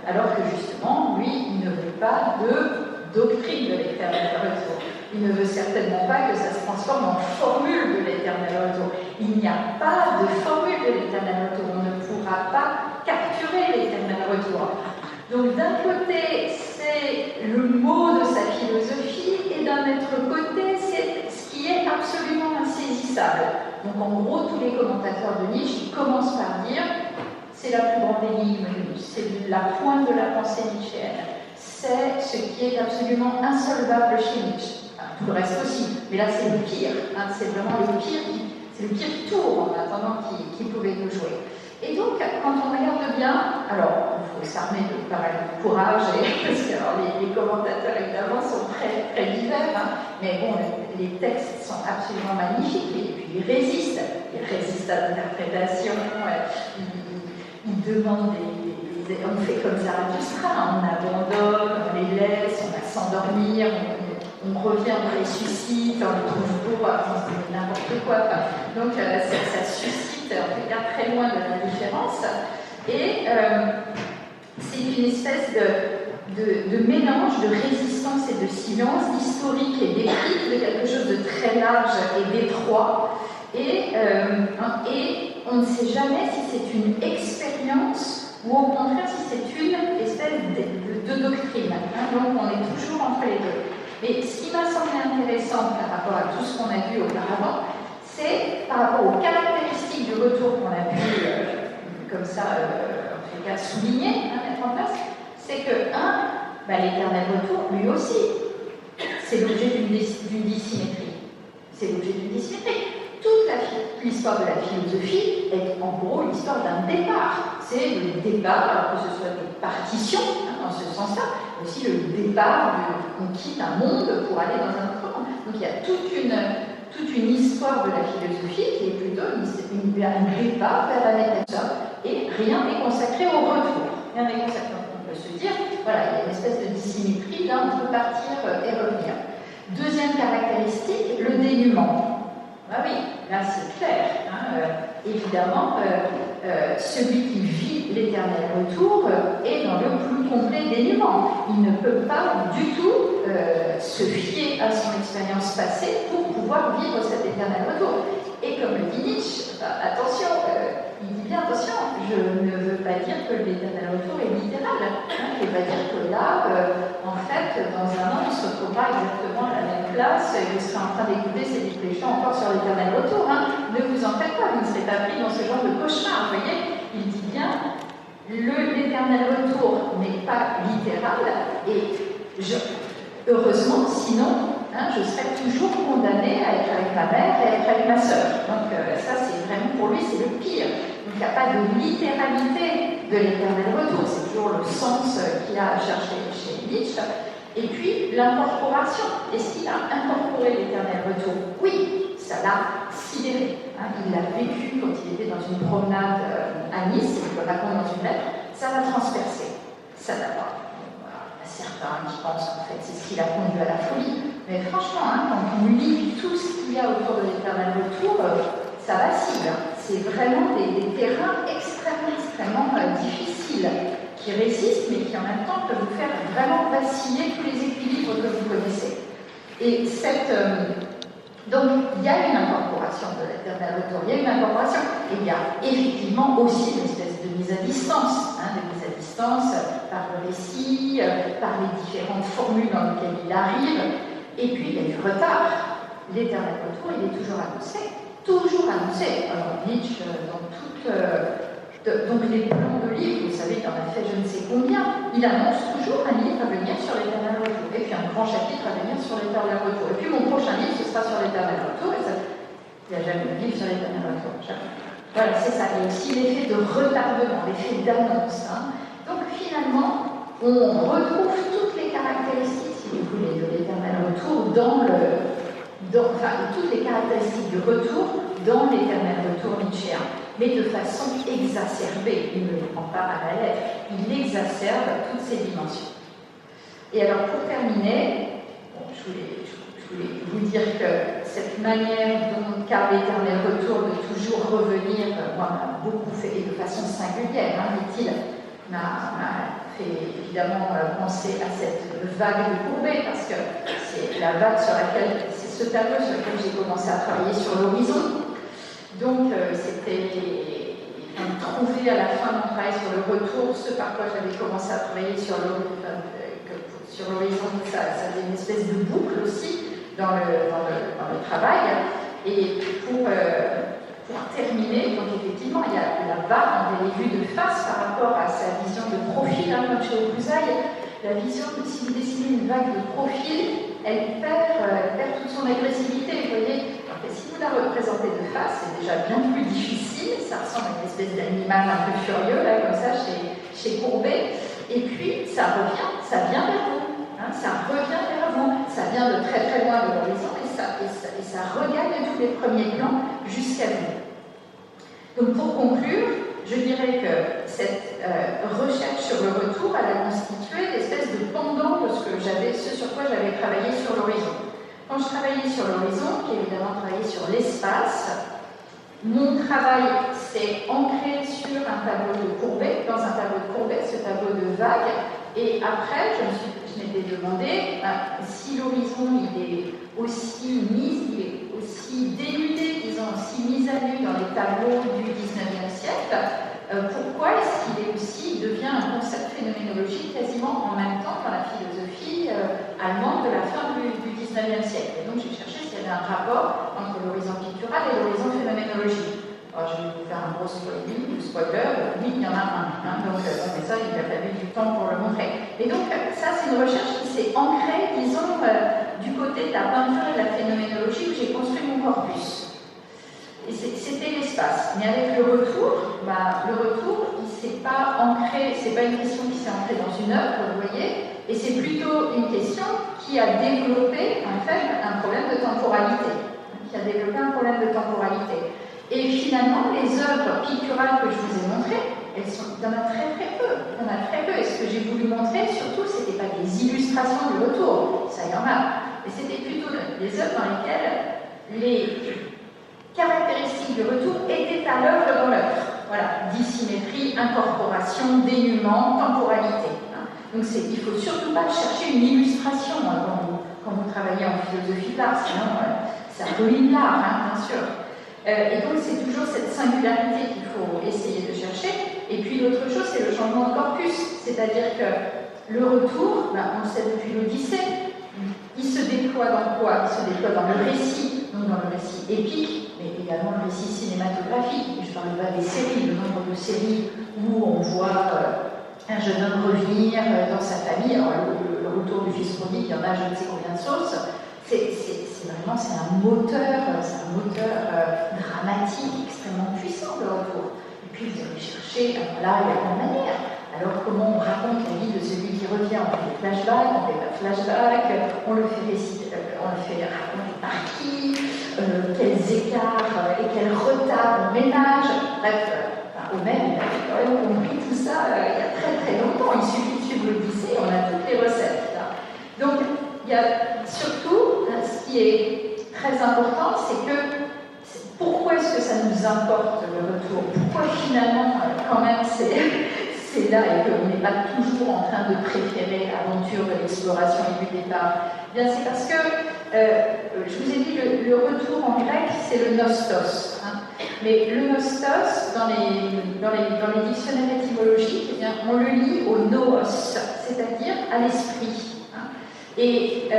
alors que justement, lui, il ne veut pas de doctrine de l'éternel retour. Il ne veut certainement pas que ça se transforme en formule de l'éternel retour. Il n'y a pas de formule de l'éternel retour. On ne pourra pas capturer l'éternel retour. Donc d'un côté, c'est le mot de sa philosophie, et d'un autre côté, c'est ce qui est absolument insaisissable. Donc en gros, tous les commentateurs de Nietzsche commencent par dire c'est la plus grande énigme de Nietzsche, c'est la pointe de la pensée nietzschéenne, c'est ce qui est absolument insolvable chez Nietzsche. Enfin, tout le reste aussi, mais là c'est le pire, c'est vraiment le pire, c'est le pire tour en attendant qui pouvait nous jouer. Et donc, quand on regarde bien, alors il faut s'armer de pas mal de courage, parce que alors, les commentateurs évidemment sont très, très divers, mais bon, les textes sont absolument magnifiques, et puis ils résistent à l'interprétation, ils demandent on fait comme Zarathustra, on abandonne, on les laisse, on va s'endormir, on revient, on ressuscite, on les trouve beaux, on se dit n'importe quoi. Donc ça suscite, en tout cas très loin de l'indifférence, et c'est une espèce de mélange de résistance et de silence, d'historique et d'écrit, de quelque chose de très large et d'étroit, et on ne sait jamais si c'est une expérience ou au contraire si c'est une espèce de doctrine. Donc on est toujours entre les deux. Mais ce qui m'a semblé intéressant par rapport à tout ce qu'on a vu auparavant, c'est par rapport aux caractéristiques du retour qu'on a pu, comme ça, en tout cas, souligner, mettre en place, c'est que, l'éternel retour, lui aussi, c'est l'objet d'une dissymétrie. C'est l'objet d'une dissymétrie. Toute l'histoire de la philosophie est en gros l'histoire d'un départ. C'est le départ, alors que ce soit des partitions, dans ce sens-là, mais aussi le départ, on quitte un monde pour aller dans un autre monde. Donc il y a toute une histoire de la philosophie qui est plutôt un départ vers la nature, et rien n'est consacré au retour. Rien n'est consacré. On peut se dire, voilà, il y a une espèce de dissymétrie, là on peut partir et revenir. Deuxième caractéristique, le dénuement. Ah oui, là c'est clair. Évidemment, celui qui vit l'éternel retour est dans le plus complet dénuement. Il ne peut pas du tout se fier à son expérience passée pour pouvoir vivre cet éternel retour. Et comme le dit Nietzsche, attention, il dit bien attention, je ne veux pas dire que l'éternel retour est littéral. Je ne veux pas dire que là, en fait, dans un an, on ne se retrouvera exactement à la même place et vous serez en train d'écouter ces réflexions encore sur l'éternel retour. Ne vous en faites pas, vous ne serez pas pris dans ce genre de cauchemar. Vous voyez, il dit bien, l'éternel retour n'est pas littéral, et heureusement, sinon, je serais toujours condamnée à être avec ma mère et à être avec ma sœur. Donc ça, c'est vraiment, pour lui, c'est le pire. Donc il n'y a pas de littéralité de l'éternel retour. C'est toujours le sens qu'il a cherché chez Nietzsche. Et puis, l'incorporation. Est-ce qu'il a incorporé l'éternel retour? Oui, ça l'a sidéré. Il l'a vécu quand il était dans une promenade à Nice, il le raconte dans une lettre, ça l'a transpercé. Ça l'a pas. Certains qui pensent qu'en fait c'est ce qui l'a conduit à la folie. Mais franchement, quand on lit tout ce qu'il y a autour de l'éternel retour, ça vacille. C'est vraiment des terrains extrêmement difficiles, qui résistent, mais qui en même temps peuvent vous faire vraiment vaciller tous les équilibres que vous connaissez. Et donc, il y a une incorporation. l'incorporation de l'éternel retour. Il y a une incorporation. Et il y a effectivement aussi une espèce de mise à distance, de mise à distance par le récit, par les différentes formules dans lesquelles il arrive. Et puis il y a du retard. L'éternel retour, il est toujours annoncé. Toujours annoncé. Alors Nietzsche, dans toute... donc les plans de livres, vous savez, il en a fait je ne sais combien, il annonce toujours un livre à venir sur l'éternel retour, et puis un grand chapitre à venir sur l'éternel retour. Et puis mon prochain livre, ce sera sur l'éternel retour, et ça, il n'y a jamais de livre sur l'éternel retour. Voilà, c'est ça. Et aussi l'effet de retardement, l'effet d'annonce. Donc finalement, on retrouve toutes les caractéristiques, si vous voulez, de l'éternel retour toutes les caractéristiques du retour dans l'éternel retour nietzschéen, mais de façon exacerbée. Il ne le prend pas à la lettre, il exacerbe toutes ces dimensions. Et alors pour terminer, je voulais vous dire que cette manière dont qu'a l'éternel retour de toujours revenir, moi m'a beaucoup fait, et de façon singulière, dit-il, m'a fait évidemment penser à cette vague de Courbet, parce que c'est la vague sur laquelle, c'est ce tableau sur lequel j'ai commencé à travailler sur l'horizon. Donc c'était trouver à la fin de mon travail sur le retour, ce par quoi j'avais commencé à travailler sur l'horizon, ça faisait une espèce de boucle aussi dans le travail. Et pour terminer, donc effectivement, il y a la barre des vues de face par rapport à sa vision de profil, comme chez Aubuzaï. La vision, si vous dessinez une vague de profil, elle perd toute son agressivité, vous voyez. Alors que si vous la représentez de face, c'est déjà bien plus difficile, ça ressemble à une espèce d'animal un peu furieux, là, comme ça, chez Courbet. Et puis, ça vient vers vous, ça revient vers vous, ça vient de très très loin de l'horizon, et ça regagne tous les premiers plans jusqu'à vous. Donc pour conclure, je dirais que cette recherche sur le retour, elle a constitué l'espèce de pendant de ce sur quoi j'avais travaillé sur l'horizon. Quand je travaillais sur l'horizon, qui évidemment travaillé sur l'espace, mon travail s'est ancré sur un tableau de Courbet, dans un tableau de Courbet, ce tableau de vague, et après je m'étais demandé si l'horizon il est aussi dénudé, disons, aussi mis à nu dans les tableaux du XIXe siècle, pourquoi est-ce qu'il devient un concept phénoménologique quasiment en même temps dans la philosophie allemande de la fin du XIXe siècle. Et donc j'ai cherché s'il y avait un rapport entre l'horizon pictural et l'horizon phénoménologique. Alors je vais vous faire un gros spoiler, oui, il y en a un, donc mais ça il a fallu du temps pour le montrer. Et donc ça c'est une recherche qui s'est ancrée, disons, du côté de la peinture et de la phénoménologie où j'ai construit mon corpus. Et c'était l'espace. Mais avec le retour, il ne s'est pas ancré, c'est pas une question qui s'est ancrée dans une œuvre, vous voyez, et c'est plutôt une question qui a développé, en fait, un problème de temporalité. Et finalement, les œuvres picturales que je vous ai montrées, il y en a très peu. Et ce que j'ai voulu montrer, surtout, ce n'était pas des illustrations du retour, ça y en a, mais c'était plutôt des œuvres dans lesquelles les caractéristiques du retour étaient à l'œuvre dans l'œuvre. Voilà, dissymétrie, incorporation, dénuement, temporalité. Donc il ne faut surtout pas chercher une illustration quand vous travaillez en philosophie de l'art, sinon ça ruine l'art, bien sûr. Et donc c'est toujours cette singularité qu'il faut essayer de chercher. Et puis l'autre chose, c'est le changement de corpus. C'est-à-dire que le retour, on le sait depuis l'Odyssée, il se déploie dans quoi? Il se déploie dans le récit, donc dans le récit épique, mais également le récit cinématographique. Je parle pas des séries, le nombre de séries où on voit un jeune homme revenir dans sa famille. Alors le retour du fils prodigue, il y en a je ne sais combien de sauces. C'est vraiment un moteur dramatique extrêmement puissant, le retour. Et puis vous allez chercher, alors là il y a plein de manières. Alors comment on raconte la vie de celui qui revient? On fait des flashbacks, on fait pas de flashbacks, on le fait raconter par qui, quels écarts et quels retards on ménage. Bref, Homère, il a quand même compris tout ça il y a très très longtemps. Il suffit de suivre l'Odyssée, on a toutes les recettes. Là. Donc il y a surtout, ce qui est très important, c'est que pourquoi est-ce que ça nous importe le retour? Pourquoi finalement, quand même, c'est là et qu'on n'est pas toujours en train de préférer l'aventure de l'exploration et du départ? Bien, c'est parce que je vous ai dit, le retour en grec, c'est le nostos. Hein. Mais le nostos, dans les dictionnaires étymologiques, eh bien, on le lit au noos, c'est-à-dire à l'esprit. Hein. Et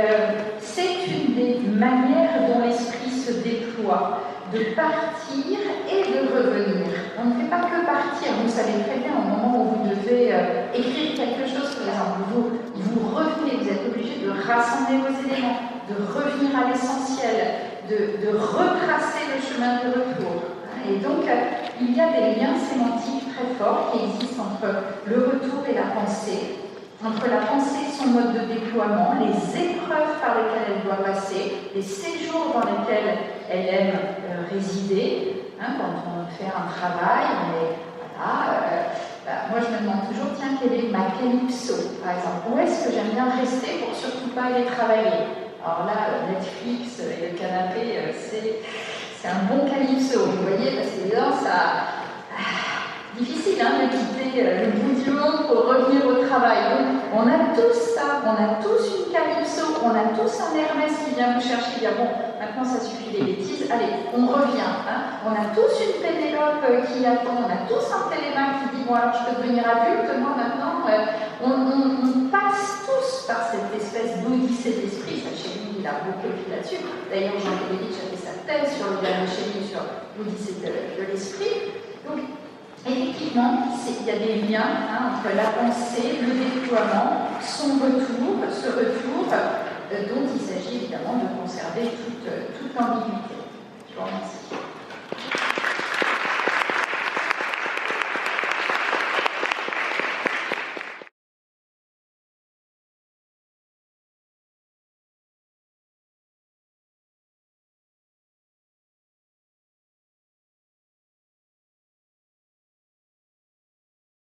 c'est une des manières dont l'esprit se déploie, de partir et de revenir. On ne fait pas que partir. Vous savez très bien, au moment où vous devez écrire quelque chose, par exemple, vous revenez, vous êtes obligé de rassembler vos éléments, de revenir à l'essentiel, de retracer le chemin de retour. Et donc, il y a des liens sémantiques très forts qui existent entre le retour et la pensée, entre la pensée et son mode de déploiement, les épreuves par lesquelles elle doit passer, les séjours dans lesquels elle aime résider. Hein, quand on fait un travail, moi je me demande toujours, tiens, quelle est ma calypso, par exemple. Où est-ce que j'aime bien rester pour surtout pas aller travailler? Alors là, Netflix et le canapé, c'est un bon calypso, vous voyez, parce que là, difficile de quitter le bout du monde pour revenir au travail. Donc, on a tous ça, on a tous une calypso, on a tous un Hermès qui vient vous chercher, dire bon, maintenant ça suffit les bêtises, allez, on revient. Hein. On a tous une Pénélope qui attend, on a tous un Télémaque qui dit bon, alors je peux devenir adulte, moi maintenant, on passe tous par cette espèce d'odyssée d'esprit. Chéline, il a beaucoup écrit là-dessus. D'ailleurs, Jean-Pédévitch a fait sa thèse sur le dernier Chéline, sur l'odyssée de l'esprit. Donc, effectivement, il y a des liens entre la pensée, le déploiement, son retour, ce retour dont il s'agit évidemment de conserver toute l'ambiguïté. Je vous remercie.